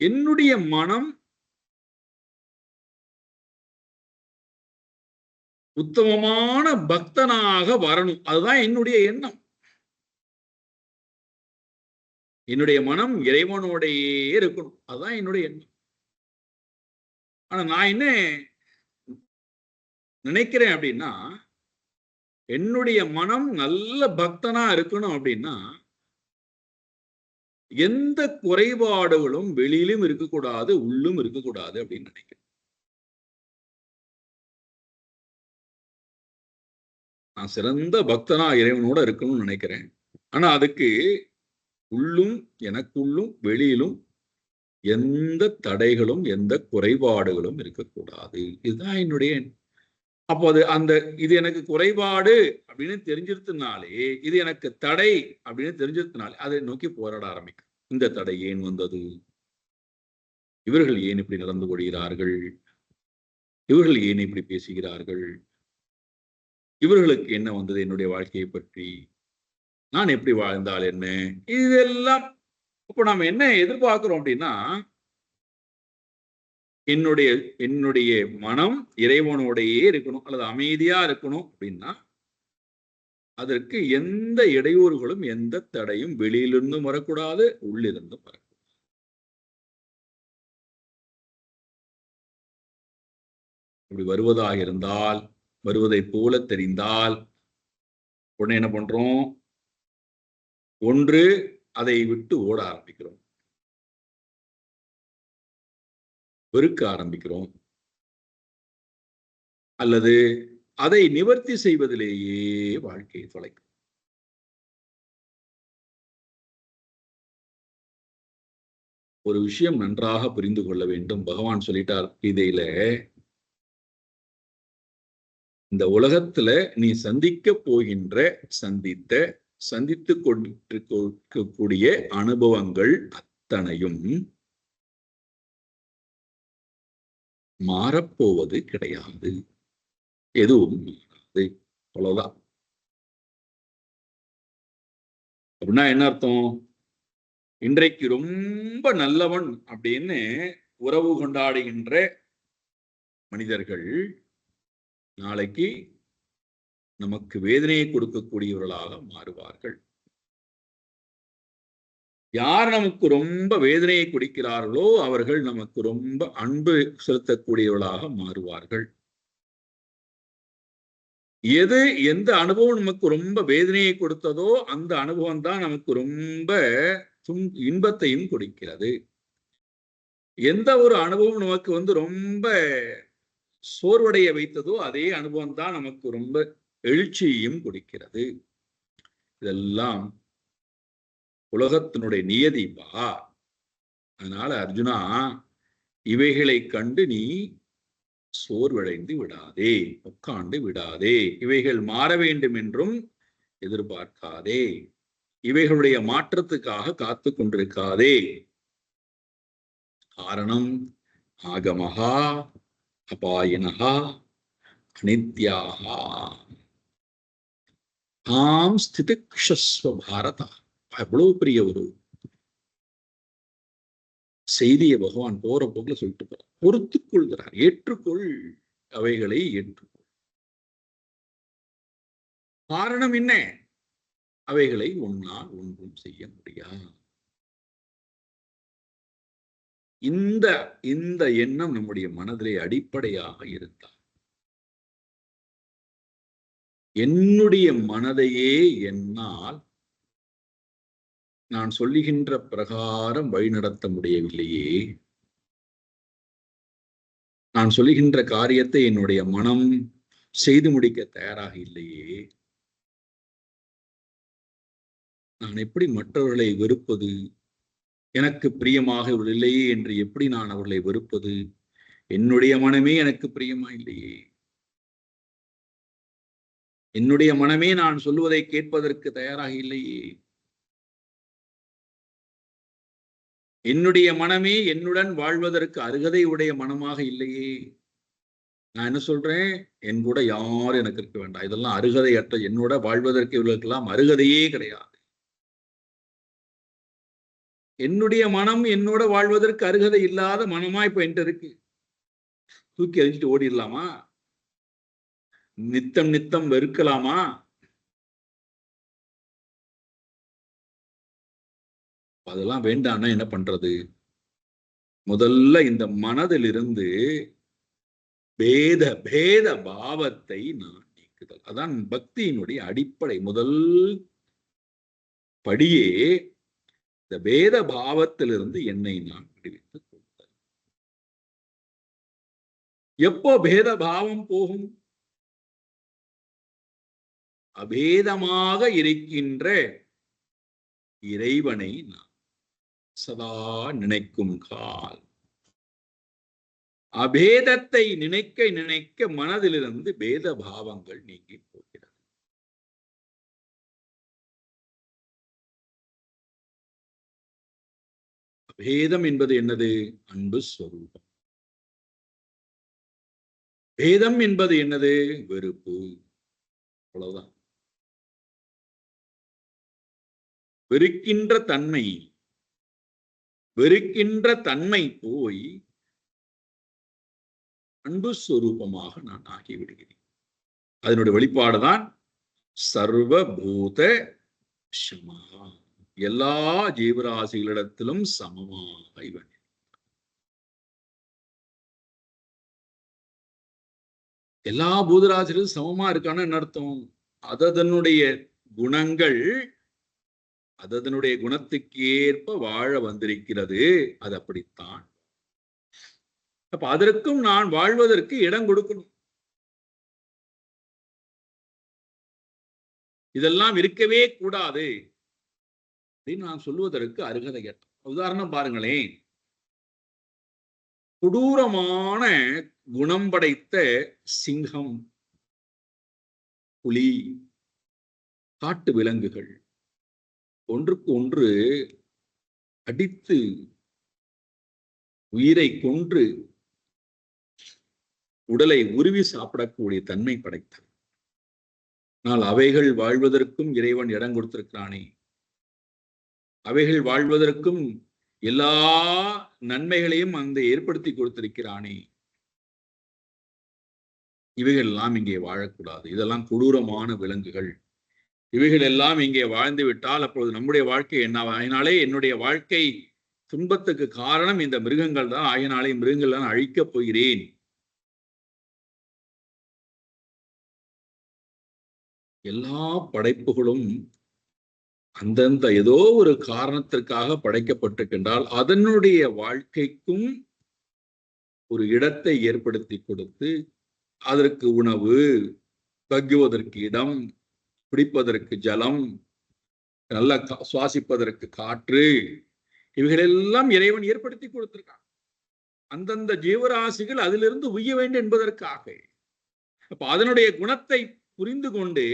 என்னுடைய மனம் உத்தமமான பக்தனாக வரணும், அதுதான் என்னுடைய எண்ணம். என்னுடைய மனம் இறைவனோடையே இருக்கணும், அதுதான் என்னுடைய எண்ணம். ஆனா நான் என்ன நினைக்கிறேன் அப்படின்னா, என்னுடைய மனம் நல்ல பக்தனா இருக்கணும் அப்படின்னா எந்த குறைபாடுகளும் வெளியிலும் இருக்கக்கூடாது, உள்ளும் இருக்கக்கூடாது அப்படின்னு நினைக்கிறேன். நான் சிறந்த பக்தனா இறைவனோட இருக்கணும்னு நினைக்கிறேன். ஆனா அதுக்கு உள்ளும், எனக்குள்ளும் வெளியிலும் எந்த தடைகளும் எந்த குறைபாடுகளும் இருக்கக்கூடாது. இதுதான் என்னுடைய. அப்போ அது அந்த இது எனக்கு குறைபாடு அப்படின்னு தெரிஞ்சிருந்தனாலே, இது எனக்கு தடை அப்படின்னு தெரிஞ்சிருந்தனாலே அதை நோக்கி போராட ஆரம்பிக்கும். இந்த தடை ஏன் வந்தது? இவர்கள் ஏன் இப்படி நடந்து கொள்கிறார்கள்? இவர்கள் ஏன் இப்படி பேசுகிறார்கள்? இவர்களுக்கு என்ன வந்தது என்னுடைய வாழ்க்கையை பற்றி? நான் எப்படி வாழ்ந்தால் என்ன? இதெல்லாம் இப்போ நாம என்ன எதிர்பார்க்கிறோம் அப்படின்னா, என்னுடைய என்னுடைய மனம் இறைவனோடையே இருக்கணும் அல்லது அமைதியா இருக்கணும் அப்படின்னா அதற்கு எந்த இடையூறுகளும் எந்த தடையும் வெளியிலிருந்தும் வரக்கூடாது, உள்ளிருந்தும் வரக்கூடாது. இப்படி வருவதாக இருந்தால், வருவதை போல தெரிந்தால் உடனே என்ன பண்றோம்? ஒன்று அதை விட்டு ஓட ஆரம்பிக்கிறோம், வெறுக்க ஆரம்பிக்கிறோம், அல்லது அதை நிவர்த்தி செய்வதிலேயே வாழ்க்கையை தொலைக்கும். ஒரு விஷயம் நன்றாக புரிந்து கொள்ள வேண்டும். பகவான் சொல்லிட்டார் கீதையில, இந்த உலகத்துல நீ சந்தித்து கொண்டிருக்கக்கூடிய அனுபவங்கள் அத்தனையும் மாறப்போவது கிடையாது, எதுவும் மாறாது. அவ்வளவுதான். அப்படின்னா என்ன அர்த்தம்? இன்றைக்கு ரொம்ப நல்லவன் அப்படின்னு உறவு கொண்டாடுகின்ற மனிதர்கள் நாளைக்கு நமக்கு வேதனையை கொடுக்கக்கூடியவர்களாக மாறுவார்கள். யார் நமக்கு ரொம்ப வேதனையை கொடுக்கிறார்களோ அவர்கள் நமக்கு ரொம்ப அன்பு செலுத்தக்கூடியவர்களாக மாறுவார்கள். எந்த அனுபவம் நமக்கு ரொம்ப வேதனையை கொடுத்ததோ அந்த அனுபவம் தான் நமக்கு ரொம்ப இன்பத்தையும் கொடுக்கிறது. எந்த ஒரு அனுபவம் நமக்கு ரொம்ப சோர்வடைய வைத்ததோ அதே அனுபவம் தான் நமக்கு ரொம்ப எழுச்சியையும் கொடுக்கிறது. இதெல்லாம் உலகத்தினுடைய நியதிப்பா. அதனால அர்ஜுனா, இவைகளை கண்டு நீ சோர்வடைந்து விடாதே, உட்காண்டு விடாதே, இவைகள் மாற வேண்டும் என்றும் எதிர்பார்க்காதே, இவைகளுடைய மாற்றத்துக்காக காத்து கொண்டிருக்காதே. காரணம் ஆகமஹா அபாயினஹா அனித்யாஹா ஆம் ஸ்திதிக்ஷஸ்வ பாரதா. எவ்வளவு பெரிய ஒரு செய்தியை பகவான் போற போக்குல சொல்லிட்டு போற. பொறுத்துக் கொள்கிறார், ஏற்றுக்கொள், அவைகளை ஏற்றுக்கொள். காரணம் என்ன? அவைகளை உன்னால் ஒன்றும் செய்ய முடியாது. இந்த எண்ணம் நம்முடைய மனதிலே அடிப்படையாக இருந்தால், என்னுடைய மனதையே என்னால் நான் சொல்லுகின்ற பிரகாரம் வழிநடத்த முடியவில்லையே, நான் சொல்லுகின்ற காரியத்தை என்னுடைய மனம் செய்து முடிக்க தயாராக இல்லையே, நான் எப்படி மற்றவர்களை வெறுப்பது? எனக்கு பிரியமாக இல்லையே என்று எப்படி நான் அவர்களை வெறுப்பது? என்னுடைய மனமே எனக்கு பிரியமா இல்லையே, என்னுடைய மனமே நான் சொல்லுவதை கேட்பதற்கு தயாராக இல்லையே, என்னுடைய மனமே என்னுடன் வாழ்வதற்கு அருகதை உடைய மனமாக இல்லையே. நான் என்ன சொல்றேன்? என் கூட யாரும் எனக்கு இருக்க வேண்டாம், இதெல்லாம் அருகதையற்ற, என்னோட வாழ்வதற்கு இவர்களுக்கெல்லாம் அருகதையே கிடையாது. என்னுடைய மனம் என்னோட வாழ்வதற்கு அருகதை இல்லாத மனமா இப்ப என்கிட்ட இருக்கு. தூக்கி எறிஞ்சிட்டு ஓடிடலாமா? நித்தம் நித்தம் வெறுக்கலாமா? அதெல்லாம் வேண்டாம்னா என்ன பண்றது? முதல்ல இந்த மனதிலிருந்து பேத பாவத்தை நான் நீக்க. விடுவிக்குதல். அதான் பக்தியினுடைய அடிப்படை. முதல் படியே இந்த பேத பாவத்திலிருந்து என்னை நான் விடுவித்துக் கொள்ளுதல். எப்போ பேத பாவம் போகும்? அபேதமாக இருக்கின்ற இறைவனை நான் சதா நினைக்கும் கால். அபேதத்தை நினைக்க நினைக்க மனதிலிருந்து பேத பாவங்கள் நீங்கி போகிறது. பேதம் என்பது என்னது? அன்பு ஸ்வரூபம். பேதம் என்பது என்னது? வெறுப்பு. அவ்வளவுதான். வெறுக்கின்ற தன்மை, வெறுக்கின்ற தன்மை போய் அன்பு ஸ்வரூபமாக நான் ஆகிவிடுகிறேன். அதனுடைய வெளிப்பாடுதான் சர்வபூத சமா. எல்லா ஜீவராசிகளிடத்திலும் சமமாக இவன். எல்லா பூதராசிகளும் சமமா இருக்கான்னு என்ன அர்த்தம்? அதனுடைய குணங்கள் அதனுடைய குணத்துக்கு ஏற்ப வாழ வந்திருக்கிறது. அது அப்படித்தான். அப்ப அதற்கும் நான் வாழ்வதற்கு இடம் கொடுக்கணும். இதெல்லாம் இருக்கவே கூடாது அப்படின்னு நான் சொல்வதற்கு அருகதை கேட்டேன். உதாரணம் பாருங்களேன். கொடூரமான குணம் படைத்த சிங்கம், புலி, காட்டு விலங்குகள் ஒன்றுக்கு ஒன்று அடித்து உயிரை கொன்று உடலை உருவி சாப்பிடக்கூடிய தன்மை படைத்தது. ஆனால் அவைகள் வாழ்வதற்கும் இறைவன் இடம் கொடுத்திருக்கிறானே. அவைகள் வாழ்வதற்கும் எல்லா நன்மைகளையும் அந்த ஏற்படுத்தி கொடுத்திருக்கிறானே. இவைகள் எல்லாம் இங்கே வாழக்கூடாது. இதெல்லாம் கொடூரமான விலங்குகள். இவைகள் எல்லாம் இங்கே வாழ்ந்து விட்டால் அப்பொழுது நம்முடைய வாழ்க்கை என்ன? ஆயினாலே என்னுடைய வாழ்க்கை துன்பத்துக்கு காரணம் இந்த மிருகங்கள் தான். ஆயினாலே மிருகங்கள் தான் அழிக்கப் போகிறேன். எல்லா படைப்புகளும் அந்தந்த ஏதோ ஒரு காரணத்திற்காக படைக்கப்பட்டிருக்கின்றால் அதனுடைய வாழ்க்கைக்கும் ஒரு இடத்தை ஏற்படுத்தி கொடுத்து அதற்கு உணவு, தங்குவதற்கு இடம், குடிப்பதற்கு ஜலம், நல்ல சுவாசிப்பதற்கு காற்று, இவைகளெல்லாம் இறைவன் ஏற்படுத்தி கொடுத்திருக்கான். அந்தந்த ஜீவராசிகள் அதிலிருந்து உய்ய வேண்டும் என்பதற்காக. அப்ப அதனுடைய குணத்தை புரிந்து கொண்டு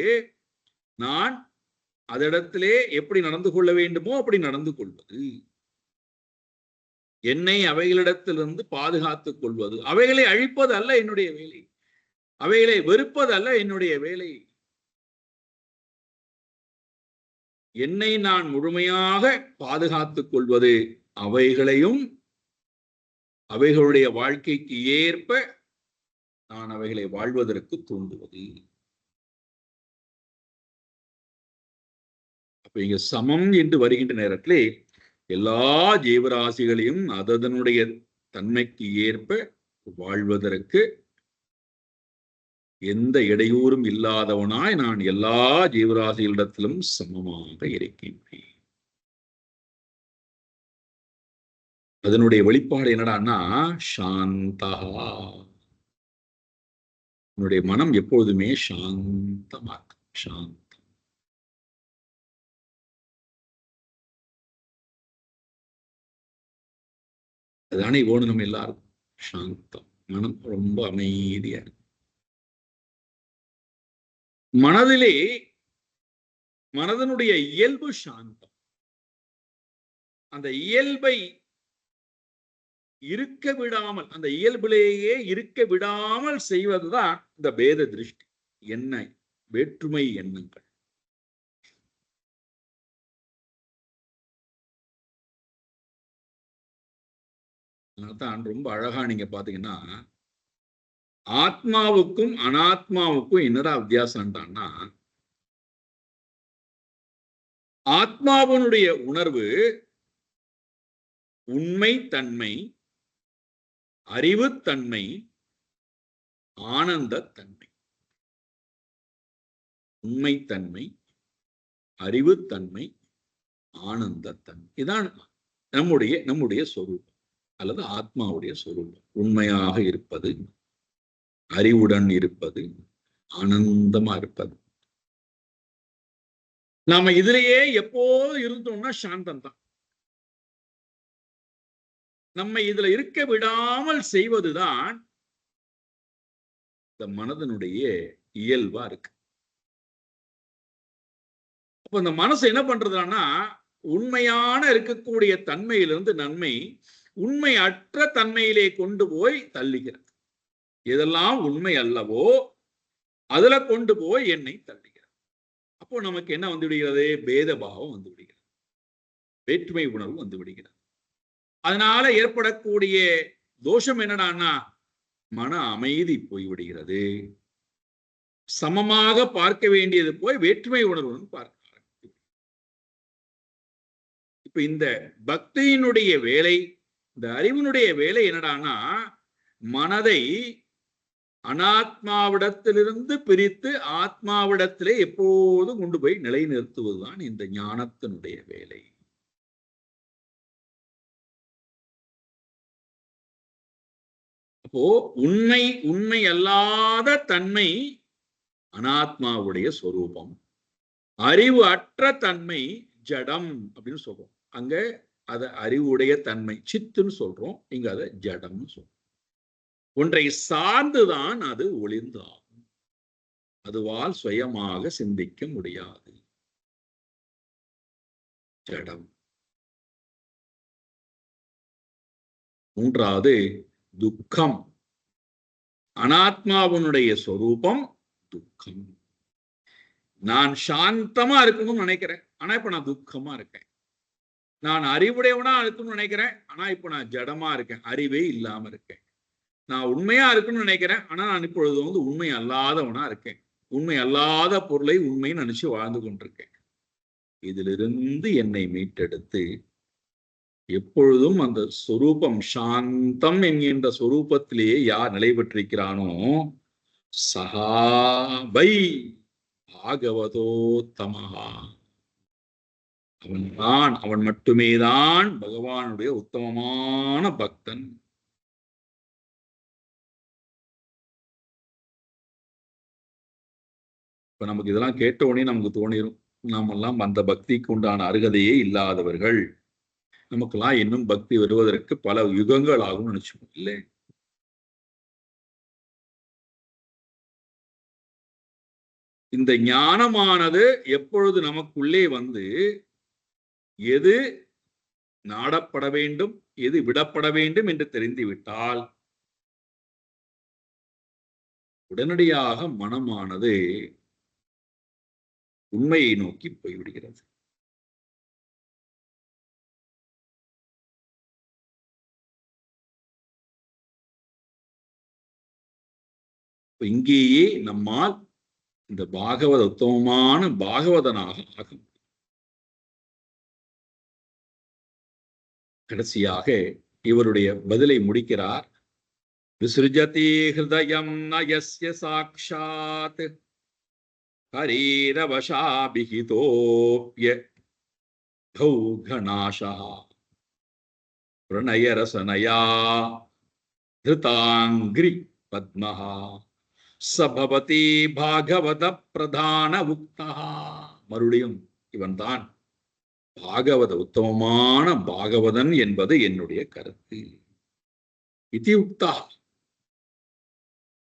நான் அதனிடத்திலே எப்படி நடந்து கொள்ள வேண்டுமோ அப்படி நடந்து கொள்வது, என்னை அவைகளிடத்திலிருந்து பாதுகாத்துக் கொள்வது. அவைகளை அழிப்பது அல்ல என்னுடைய வேலை, அவைகளை வெறுப்பது அல்ல என்னுடைய வேலை. என்னை நான் முழுமையாக பாதுகாத்துக் கொள்வது, அவைகளையும் அவைகளுடைய வாழ்க்கைக்கு ஏற்ப நான் அவைகளை வாழ்வதற்கு தூண்டுவது. அப்ப இங்க சமம் என்று வருகின்ற நேரத்திலே எல்லா ஜீவராசிகளையும் அதனுடைய தன்மைக்கு ஏற்ப வாழ்வதற்கு எந்த இடையூறும் இல்லாதவனாய் நான் எல்லா ஜீவராசிகளிடத்திலும் சமமாக இருக்கின்றேன். அதனுடைய வெளிப்பாடு என்னடான்னா சாந்தா. என்னுடைய மனம் எப்பொழுதுமே சாந்தமாக சாந்தம். அதுதானே வேணும் நம்ம எல்லாருக்கும். சாந்தம். மனம் ரொம்ப அமைதியா இருக்கு. மனதிலே மனதனுடைய இயல்பு சாந்தம். அந்த இயல்பை இருக்க விடாமல், அந்த இயல்பிலேயே இருக்க விடாமல் செய்வதுதான் இந்த பேத திருஷ்டி, எண்ணெய் வேற்றுமை எண்ணங்கள். அதனால்தான் ரொம்ப அழகா நீங்க பாத்தீங்கன்னா ஆத்மாவுக்கும் அனாத்மாவுக்கும் என்னடா வித்தியாசம்டான்னா, ஆத்மாவனுடைய உணர்வு உண்மை தன்மை, அறிவுத்தன்மை, ஆனந்த தன்மை. உண்மைத்தன்மை, அறிவுத்தன்மை, ஆனந்தத்தன்மை. இதான் நம்முடைய சொரூபம் அல்லது ஆத்மாவுடைய சொரூபம். உண்மையாக இருப்பது, அறிவுடன் இருப்பது, ஆனந்தமா இருப்பது. நாம இதுலயே எப்போதும் இருந்தோம்னா சாந்தம் தான். நம்ம இதுல இருக்க விடாமல் செய்வதுதான் இந்த மனதனுடைய இயல்பா இருக்கு. அப்ப இந்த மனசு என்ன பண்றதுன்னா, உண்மையான இருக்கக்கூடிய தன்மையிலிருந்து நன்மை உண்மை அற்ற தன்மையிலே கொண்டு போய் தள்ளுகிறது. எதெல்லாம் உண்மை அல்லவோ அதுல கொண்டு போய் என்னை தள்ளுகிறது. அப்போ நமக்கு என்ன வந்து விடுகிறது? பேத பாவம் வந்து விடுகிறது, வேற்றுமை உணர்வு வந்து விடுகிறது. அதனால ஏற்படக்கூடிய தோஷம் என்னடான்னா, மன அமைதி போய்விடுகிறது. சமமாக பார்க்க வேண்டியது போய் வேற்றுமை உணர்வுடன் பார்க்க. இப்ப இந்த பக்தியினுடைய வேலை, இந்த அறிவினுடைய வேலை என்னடான்னா, மனதை அனாத்மாவிடத்திலிருந்து பிரித்து ஆத்மாவிடத்திலே எப்போதும் கொண்டு போய் நிலைநிறுத்துவதுதான் இந்த ஞானத்தினுடைய வேலை. அப்போ உண்மை அல்லாத தன்மை அனாத்மாவுடைய சொரூபம், அறிவு அற்ற தன்மை ஜடம் அப்படின்னு சொல்றோம். அங்க அத அறிவுடைய தன்மை சித்துன்னு சொல்றோம், இங்க அதை ஜடம்னு சொல்றோம். ஒன்றை சார்ந்துதான் அது ஒளிர்ந்தாகும். அதுவால் சுயமாக சிந்திக்க முடியாது. ஜடம். மூன்றாவது துக்கம். அனாத்மாவனுடைய சொரூபம் துக்கம். நான் சாந்தமா இருக்கணும்னு நினைக்கிறேன், ஆனா இப்ப நான் துக்கமா இருக்கேன். நான் அறிவுடையவனா இருக்கணும்னு நினைக்கிறேன், ஆனா இப்ப நான் ஜடமா இருக்கேன், அறிவே இல்லாம இருக்கேன். நான் உண்மையா இருக்கணும்னு நினைக்கிறேன், ஆனா நான் இப்பொழுது உண்மை அல்லாதவனா இருக்கேன். உண்மை அல்லாத பொருளை உண்மைன்னு நினைச்சு வாழ்ந்து கொண்டிருக்கேன். இதிலிருந்து என்னை மீட்டெடுத்து எப்பொழுதும் அந்த சொரூபம் சாந்தம் என்கின்ற சொரூபத்திலேயே யார் நிலை பெற்றிருக்கிறானோ சகாபை பாகவதோத்தமஹா, அவன் மட்டுமேதான் பகவானுடைய உத்தமமான பக்தன். இப்ப நமக்கு இதெல்லாம் கேட்ட உடனே நமக்கு தோணிரும், நாமெல்லாம் அந்த பக்திக்கு உண்டான அருகதையே இல்லாதவர்கள், நமக்கெல்லாம் இன்னும் பக்தி வருவதற்கு பல யுகங்கள் ஆகும் நினைச்சோம். இல்லை, இந்த ஞானமானது எப்பொழுது நமக்குள்ளே வந்து எது நாடப்பட வேண்டும், எது விடப்பட வேண்டும் என்று தெரிந்துவிட்டால் உடனடியாக மனமானது உண்மையை நோக்கி போய்விடுகிறது. இங்கேயே நம்மால் இந்த பாகவத உத்தமமான பாகவதனாக ஆகும். கடைசியாக இவருடைய பதிலை முடிக்கிறார். விசிருஜதி ஹிருதயம் நயஸ்ய சாக்ஷாத் ஹரீரவசாபிஹிதோப்ய கௌகநாசா பிரணயரசனயா திருதாங்கிரி பத்மஹா சபவதி பாகவத பிரதான உக்தா. மறுபடியும் இவன் தான் பாகவத உத்தமமான பாகவதன் என்பது என்னுடைய கருத்து. இதி உக்தா,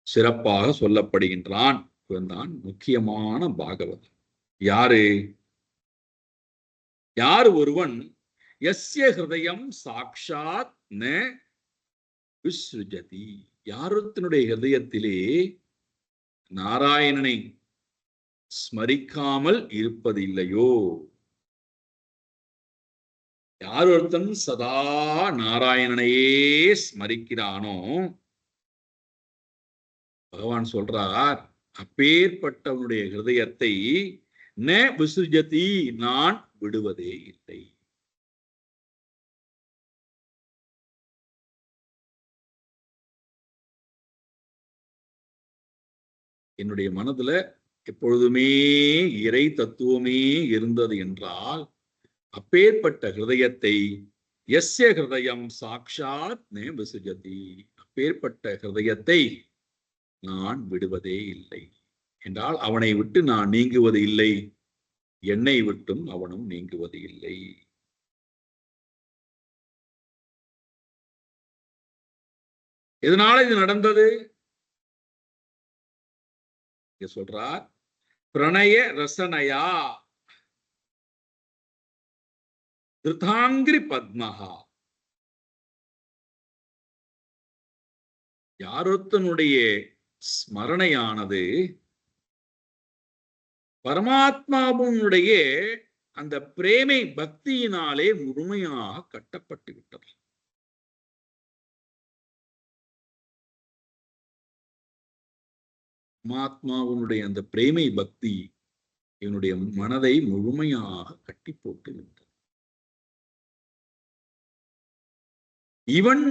சிறப்பாக சொல்லப்படுகின்றான். இவன் தான் முக்கியமான பாகவதன். யாரு ஒருவன் யஸ்ய ஹிருதயம் சாக்ஷாத் ந விஸ்ருஜதி, யாருத்தினுடைய ஹிருதயத்திலே நாராயணனை ஸ்மரிக்காமல் இருப்பதில்லையோ, யார் ஒருத்தன் சதா நாராயணனையே ஸ்மரிக்கிறானோ, பகவான் சொல்றார், அப்பேற்பட்டவனுடைய ஹிருதயத்தை ந விசுஜதி, நான் விடுவதே இல்லை. என்னுடைய மனதுல எப்பொழுதுமே இறை தத்துவமே இருந்தது என்றால் அப்பேற்பட்ட ஹிருதயத்தை எஸ்ய ஹிருதயம் சாக்ஷாத் நே விசுஜதி, அப்பேற்பட்ட ஹிருதயத்தை நான் விடுவதே இல்லை என்றால் அவனை விட்டு நான் நீங்குவது இல்லை, என்னை விட்டும் அவனும் நீங்குவது இல்லை. எதனால இது நடந்தது சொல்றார்? பிரணய ரசனையா திருதாங்கிரி பத்மஹா. யாரொருத்தனுடைய ஸ்மரணையானது பரமாத்மாவுடைய அந்த பிரேமை பக்தியினாலே முழுமையாக கட்டப்பட்டு விட்டது. பரமாத்மாவுடைய அந்த பிரேமை பக்தி இவனுடைய மனதை முழுமையாக கட்டி போட்டு விட்டது. இவன்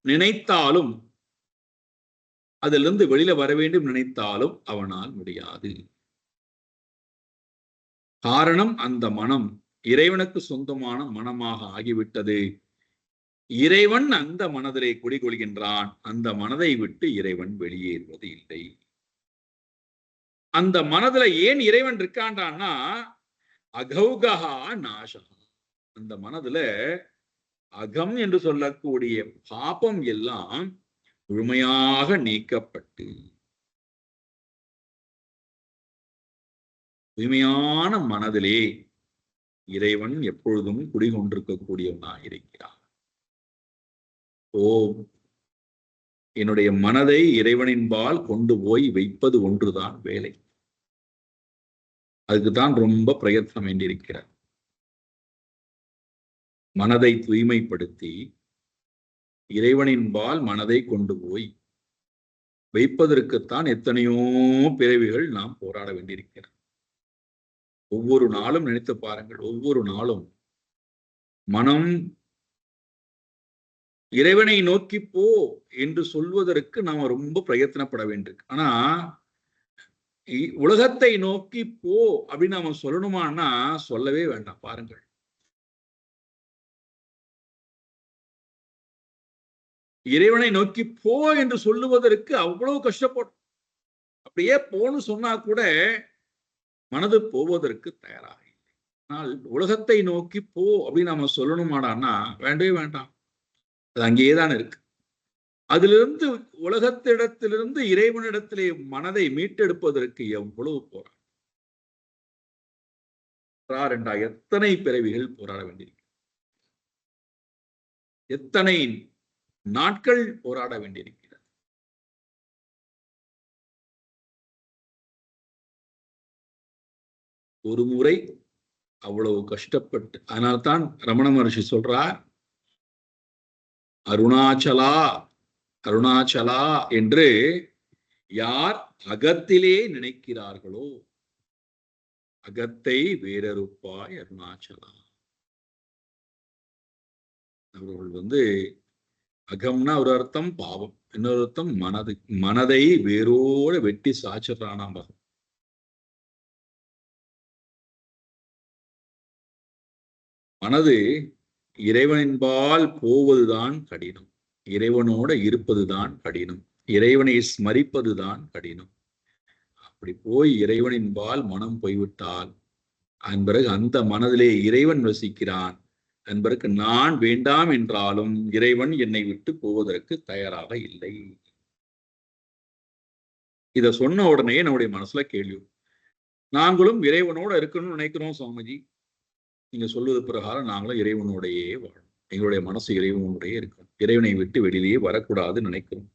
நினைத்தாலும் அதிலிருந்து வெளியில வர வேண்டும் நினைத்தாலும் அவனால் முடியாது. காரணம், அந்த மனம் இறைவனுக்கு சொந்தமான மனமாக ஆகிவிட்டது. இறைவன் அந்த மனதிலே குடிகொள்கின்றான். அந்த மனதை விட்டு இறைவன் வெளியேறுவது இல்லை. அந்த மனதுல ஏன் இறைவன் இருக்கான்டான்னா அகௌகா நாசகா. அந்த மனதுல அகம் என்று சொல்லக்கூடிய பாபம் எல்லாம் முழுமையாக நீக்கப்பட்டு தூய்மையான மனதிலே இறைவன் எப்பொழுதும் குடிகொண்டிருக்கக்கூடியவனாக இருக்கிறார். ஓம், என்னுடைய மனதை இறைவனின்பால் கொண்டு போய் வைப்பது ஒன்றுதான் வேலை. அதுக்குதான் ரொம்ப பிரயத்னம் வேண்டியிருக்கிறார். மனதை தூய்மைப்படுத்தி இறைவனின்பால் மனதை கொண்டு போய் வைப்பதற்குத்தான் எத்தனையோ பிறவிகள் நாம் போராட வேண்டியிருக்கிறது. ஒவ்வொரு நாளும் நினைத்து பாருங்கள். ஒவ்வொரு நாளும் மனம் இறைவனை நோக்கி போ என்று சொல்வதற்கு நாம ரொம்ப பிரயத்தனப்பட வேண்டியிருக்கு. ஆனா உலகத்தை நோக்கி போ அப்படின்னு நாம சொல்லணுமான்னா சொல்லவே வேண்டாம். பாருங்கள், இறைவனை நோக்கி போ என்று சொல்லுவதற்கு அவ்வளவு கஷ்டப்படும். அப்படியே போன்னு சொன்னா கூட மனது போவதற்கு தயாராக இல்லை. ஆனால் உலகத்தை நோக்கி போ அப்படின்னு நம்ம சொல்லணுமாடான்னா வேண்டவே வேண்டாம். அது அங்கேயேதான் இருக்கு. அதிலிருந்து உலகத்திடத்திலிருந்து இறைவனிடத்திலே மனதை மீட்டெடுப்பதற்கு எவ்வளவு போராட எத்தனை பிறவிகள் போராட வேண்டியிருக்கு, எத்தனை நாட்கள் போராட வேண்டியிருக்கிறது. ஒரு முறை அவ்வளவு கஷ்டப்பட்டு, அதனால்தான் ரமண மகர்ஷி சொல்றார், அருணாச்சலா அருணாச்சலா என்று யார் அகத்திலே நினைக்கிறார்களோ அகத்தை வேறறுப்பாய் அருணாச்சலா. அவர்கள் அகம்னா ஒரு அர்த்தம் பாவம், இன்னொரு அர்த்தம் மனது. மனதை வேரோட வெட்டி சாச்சிடறானாம் பகம். மனது இறைவனின்பால் போவதுதான் கடினம், இறைவனோட இருப்பதுதான் கடினம், இறைவனை ஸ்மரிப்பதுதான் கடினம். அப்படி போய் இறைவனின்பால் மனம் போய்விட்டால் அதன் பிறகு அந்த மனதிலே இறைவன் வசிக்கிறான். அதன் பிறகு நான் வேண்டாம் என்றாலும் இறைவன் என்னை விட்டு போவதற்கு தயாராக இல்லை. இத சொன்ன உடனே நம்முடைய மனசுல கேள்வி, நாங்களும் இறைவனோட இருக்கணும்னு நினைக்கிறோம் சுவாமிஜி, நீங்க சொல்வது பிரகாரம் நாங்களும் இறைவனோடையே வாழும், எங்களுடைய மனசு இறைவனோடையே இருக்கும், இறைவனை விட்டு வெளியிலேயே வரக்கூடாதுன்னு நினைக்கிறோம்.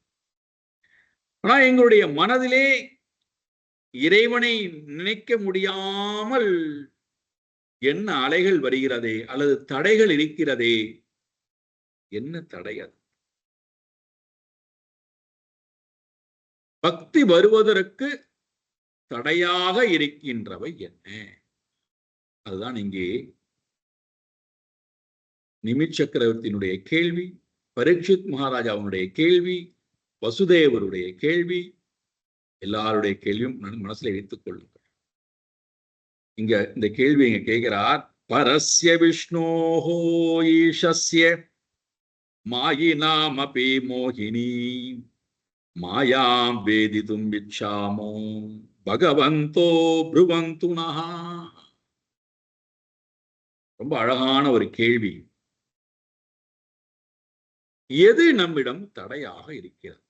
ஆனா எங்களுடைய மனதிலே இறைவனை நினைக்க முடியாமல் என்ன அலைகள் வருகிறதே, அல்லது தடைகள் இருக்கிறதே. என்ன தடை? அது பக்தி வருவதற்கு தடையாக இருக்கின்றவை என்ன? அதுதான் இங்கே நிமித் சக்கரவர்த்தியினுடைய கேள்வி, பரீட்சித் மகாராஜாவுடைய கேள்வி, வசுதேவருடைய கேள்வி, எல்லாருடைய கேள்வியும் மனசுல வைத்துக் கொள்ளுங்கள். இங்க இந்த கேள்வி இங்க கேட்கிறார். பரஸ்ய விஷ்ணோஹோ ஈஷஸ்ய மாயினாமபி மோகினி மாயாம் வேதிதும் விச்சாமோ பகவந்தோ ப்ருவந்துனா. ரொம்ப அழகான ஒரு கேள்வி. எது நம்மிடம் தடையாக இருக்கிறது?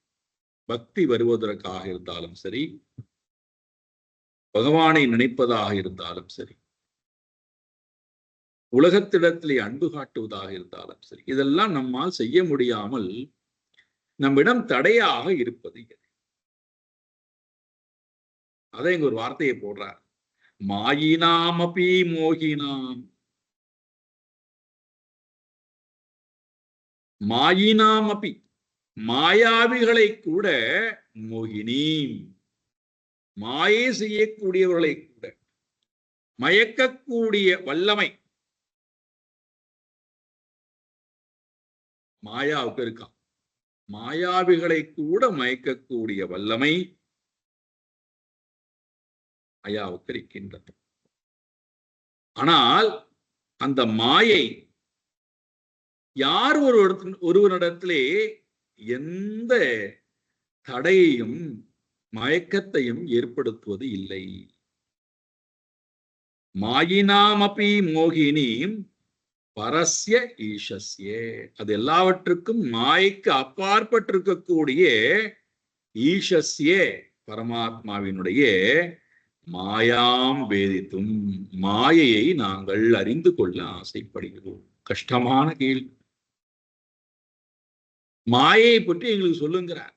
பக்தி வருவதற்காக இருந்தாலும் சரி, பகவானை நினைப்பதாக இருந்தாலும் சரி, உலகத்திடத்திலே அன்பு காட்டுவதாக இருந்தாலும் சரி, இதெல்லாம் நம்மால் செய்ய முடியாமல் நம்மிடம் தடையாக இருப்பது எது? அதை இங்க ஒரு வார்த்தையை போடுறார். மாயினாமபி மோகினாம். மாயினாமபி, மாயாவிகளை கூட, மோகினி, மாயை செய்யக்கூடியவர்களை கூட, மயக்கக்கூடிய வல்லமை மாயாவுக்கு இருக்கான். மாயாவிகளை கூட மயக்கக்கூடிய வல்லமை மாயாவுக்கு இருக்கின்றது. ஆனால் அந்த மாயை யார் ஒருவனிடத்திலே எந்த தடையையும் மயக்கத்தையும் ஏற்படுத்துவது இல்லை. மாயினாமபி மோகினீம் பரஸ்ய ஈஷஸ்ய. அது எல்லாவற்றுக்கும் மாயைக்கு அப்பாற்பட்டிருக்கக்கூடிய ஈஷஸ்ய பரமாத்மாவினுடைய மாயாம் வேதித்தும், மாயையை நாங்கள் அறிந்து கொள்ள ஆசைப்படுகிறோம். கஷ்டமான கேள்வி. மாயையை பற்றி எங்களுக்கு சொல்லுங்கிறார்.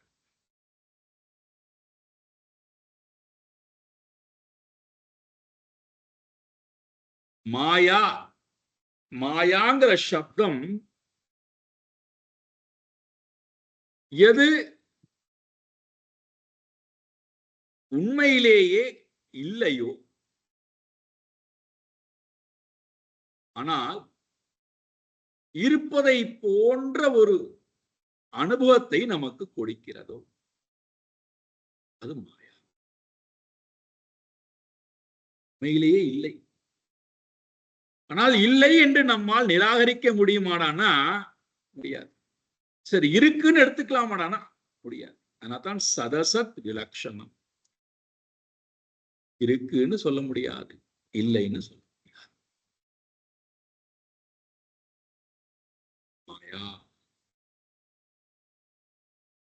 மாயா, மாயாங்கிற சப்தம் எது உண்மையிலேயே இல்லையோ, ஆனால் இருப்பதை போன்ற ஒரு அனுபவத்தை நமக்கு கொடுக்கிறதோ அது மாயா. உண்மையிலேயே இல்லை, ஆனால் இல்லை என்று நம்மால் நிராகரிக்க முடியுமாடானா முடியாது. சரி, இருக்குன்னு எடுத்துக்கலாமாடானா முடியாது. அதனால்தான் சதசத் விலட்சணம். இருக்குன்னு சொல்ல முடியாது, இல்லைன்னு சொல்ல முடியாது. மாயா,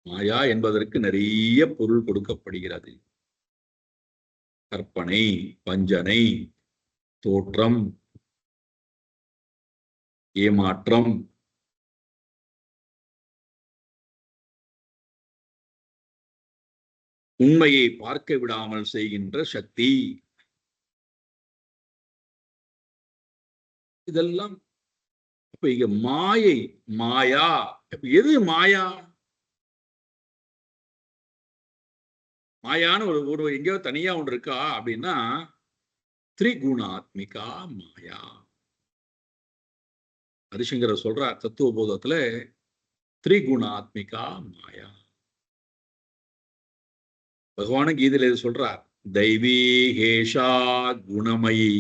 மாயா என்பதற்கு நிறைய பொருள் கொடுக்கப்படுகிறது. கற்பனை, வஞ்சனை, தோற்றம், ஏமாற்றம், உண்மையை பார்க்க விடாமல் செய்கின்ற சக்தி, இதெல்லாம். அப்ப இங்க மாயை, மாயா, எது மாயா? மாயான்னு ஒரு எங்கேயோ தனியா ஒன்று இருக்கா அப்படின்னா திரிகுணாத்மிகா மாயா. ஹரிசங்கர சொல்றார் தத்துவ போதத்துல, திரிகுணாத்மிகா மாயா. பகவான கீதையில இது சொல்றார். தெய்வீ ஹேஷா குணமயி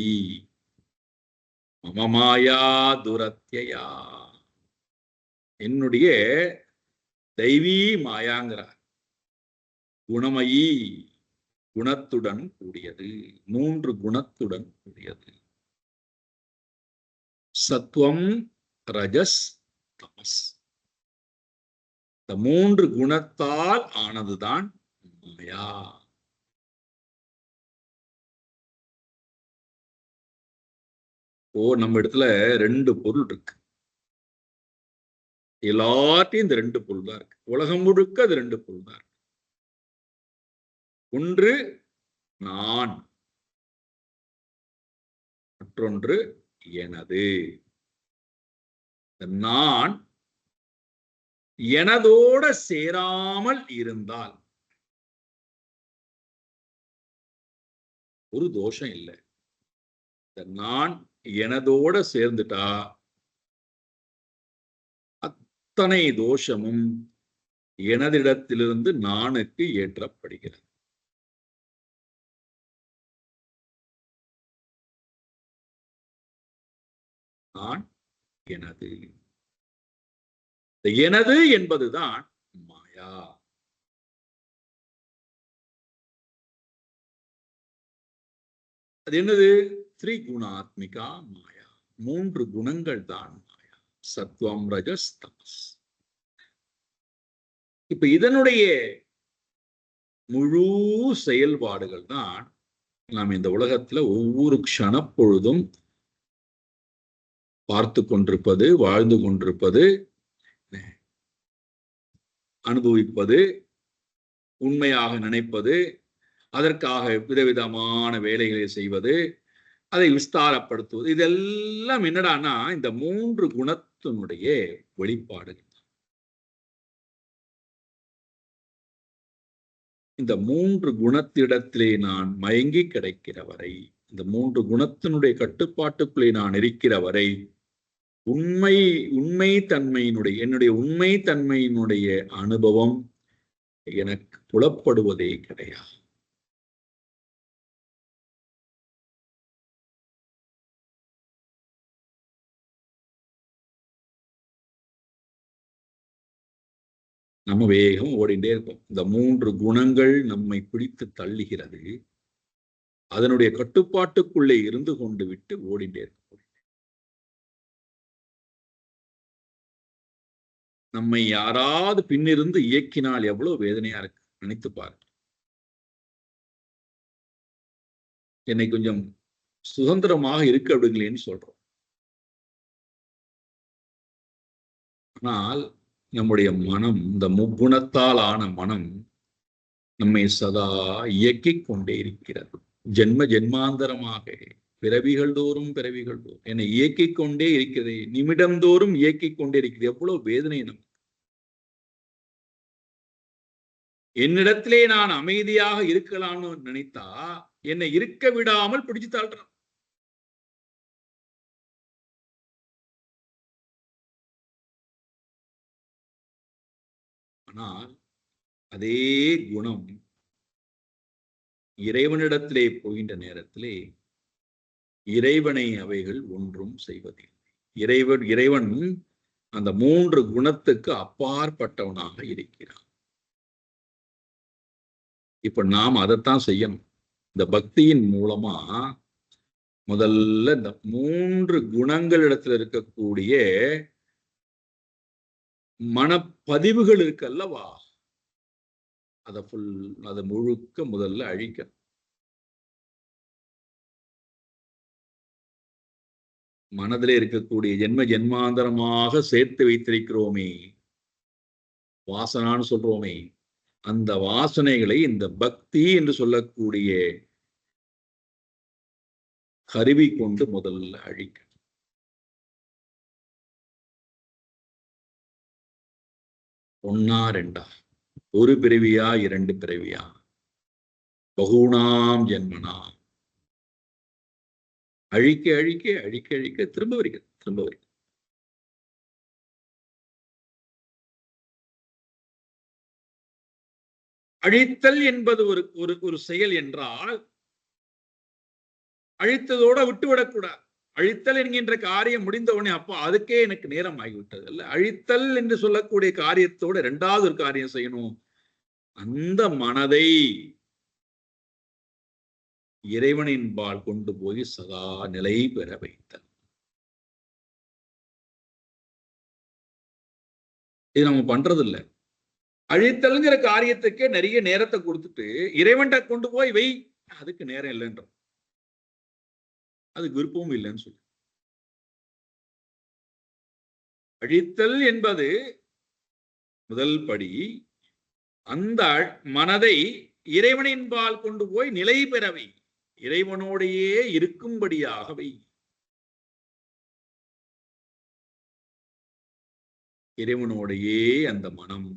மம மாயா துரத்யா. என்னுடைய தெய்வீ மாயாங்கிறார். குணமயி, குணத்துடன் கூடியது, 3 குணத்துடன் கூடியது. சத்துவம், ரஜஸ், தமஸ். இந்த 3 குணத்தால் ஆனதுதான் மாயா. நம்ம இடத்துல 2 பொருள் இருக்கு. எல்லாத்தையும் இந்த 2 பொருள் தான் இருக்கு. உலகம் முழுக்க அது 2 பொருள் தான் இருக்கு. ஒன்று நான், மற்றொன்று எனது. நான் எனதோட சேராமல் இருந்தால் ஒரு தோஷம் இல்லை. நான் எனதோட சேர்ந்துட்டா அத்தனை தோஷமும் எனதிடத்திலிருந்து நானுக்கு ஏற்றப்படுகிறது. நான் எனது. எனது என்பதுதான் மாயா. அது என்னது? திரிகுணாத்மிகா மாயா. 3 குணங்கள் தான் மாயா. சத்வம், ரஜஸ், தமஸ். இப்ப இதனுடைய முழு செயல்பாடுகள் தான் நாம் இந்த உலகத்துல ஒவ்வொரு க்ஷணப்பொழுதும் பார்த்து கொண்டிருப்பது, வாழ்ந்து கொண்டிருப்பது, அனுபவிப்பது, உண்மையாக நினைப்பது, அதற்காக விதவிதமான வேலைகளை செய்வது, அதை விஸ்தாரப்படுத்துவது, இதெல்லாம் என்னடான்னா இந்த 3 குணத்தினுடைய வெளிப்பாடுகள். இந்த 3 குணத்திடத்திலே நான் மயங்கி கிடைக்கிற வரை, இந்த 3 குணத்தினுடைய கட்டுப்பாட்டுக்குள்ளே நான் இருக்கிற வரை, உண்மை தன்மையினுடைய என்னுடைய உண்மை தன்மையினுடைய அனுபவம் எனக்கு புலப்படுவதே கிடையாது. நம்ம வேகம் ஓடிண்டே இருக்கும். இந்த 3 குணங்கள் நம்மை பிடித்து தள்ளுகிறது. அதனுடைய கட்டுப்பாட்டுக்குள்ளே இருந்து கொண்டு விட்டு ஓடிண்டே இருக்கும். நம்மை யாராவது பின்னிருந்து இயக்கினால் எவ்வளவு வேதனையா இருக்கு நினைத்து பாருங்க. என்னை கொஞ்சம் சுதந்திரமாக இருக்க விடுங்களேன்னு சொல்றோம். ஆனால் நம்முடைய மனம், இந்த முக்குணத்தால் ஆன மனம் நம்மை சதா இயக்கிக் கொண்டே இருக்கிறது. ஜென்ம ஜென்மாந்தரமாக பிறவிகள் தோறும் என்னை இயக்கிக் கொண்டே இருக்கிறது. நிமிடம் தோறும் இயக்கிக் கொண்டே இருக்கிறது. எவ்வளவு வேதனை நமக்கு. என்னிடத்திலே நான் அமைதியாக இருக்கலாம்னு நினைத்தா என்னை இருக்க விடாமல் பிடிச்சு தாழ்றான். ஆனால் அதே குணம் இறைவனிடத்திலே போகின்ற நேரத்திலே இறைவனை அவைகள் ஒன்றும் செய்வதில்லை. இறைவன் அந்த 3 குணத்துக்கு அப்பாற்பட்டவனாக இருக்கிறான். இப்ப நாம் அதைத்தான் செய்யணும். இந்த பக்தியின் மூலமா முதல்ல இந்த 3 குணங்களிடத்துல இருக்கக்கூடிய மனப்பதிவுகள் இருக்கல்லவா, அதை முழுக்க முதல்ல அழிக்க. மனதிலே இருக்கக்கூடிய ஜென்ம ஜென்மாந்தரமாக சேர்த்து வைத்திருக்கிறோமே, வாசனான்னு சொல்றோமே, அந்த வாசனைகளை இந்த பக்தி என்று சொல்லக்கூடிய கருவி கொண்டு முதல்ல அழிக்க. ஒன்னா ரெண்டா, ஒரு பிறவியா 2 பிறவியா, பகுணாம் ஜென்மனா, அழிக்க அழிக்க அழிக்க அழிக்க திரும்ப வருகிறது. அழித்தல் என்பது ஒரு செயல் என்றால் அழித்ததோட விட்டுவிடக்கூடாது. அழித்தல் என்கின்ற காரியம் முடிந்தவுடனே அப்போ அதுக்கே எனக்கு நேரம் ஆகிவிட்டது அல்ல. அழித்தல் என்று சொல்லக்கூடிய காரியத்தோட 2வது ஒரு காரியம் செய்யணும். அந்த மனதை இறைவனின் பால் கொண்டு போய் சதா நிலை பெற வைத்தல். இது நம்ம பண்றது இல்லை. அழித்தல்ங்கிற காரியத்துக்கே நிறைய நேரத்தை கொடுத்துட்டு இறைவன்கிட்ட கொண்டு போய் வை, அதுக்கு நேரம் இல்லைன்ற, அதுக்கு விருப்பமும் இல்லைன்னு சொல்லி. அழித்தல் என்பது முதல் படி. அந்த மனதை இறைவனின்பால் கொண்டு போய் நிலை பெறவை, இறைவனோடையே இருக்கும்படியாகவை. இறைவனோடையே அந்த மனம்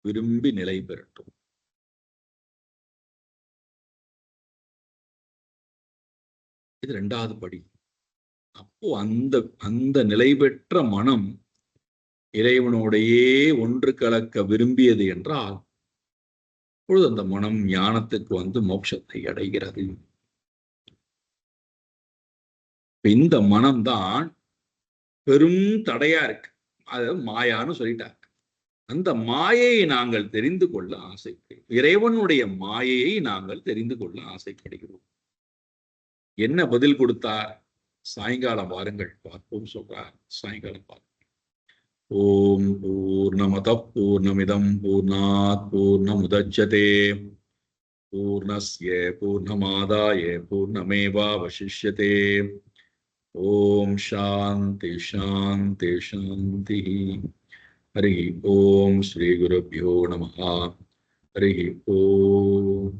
விரும்பி நிலை பெறட்டும். இது 2வது படி. அப்போ அந்த நிலை பெற்ற மனம் இறைவனோடையே ஒன்று கலக்க விரும்பியது என்றால் அப்பொழுது அந்த மனம் ஞானத்துக்கு வந்து மோட்சத்தை அடைகிறது. இந்த மனம்தான் பெரும் தடையா இருக்கு. அது மாயான்னு சொல்லிட்டாங்க. அந்த மாயையை நாங்கள் தெரிந்து கொள்ள ஆசைப்படுகிறோம். இறைவனுடைய மாயையை நாங்கள் தெரிந்து கொள்ள ஆசைப்படுகிறோம். என்ன பதில் கொடுத்தார்? சாயங்காலம் வாருங்கள் பார்ப்போம் சொல்றார். சாயங்காலம் பார்ப்போம். ஓம் பூர்ணமத பூர்ணமிதம் பூர்ணாத் பூர்ணமுதச்யதே பூர்ணஸ்ய பூர்ணமாதாய பூர்ணமேவாவசிஷ்யதே. ஓம் சாந்தி சாந்தி சாந்தி. ஹரி ஓம் ஸ்ரீ குருப்யோ நமஹ. ஹரி ஓம்.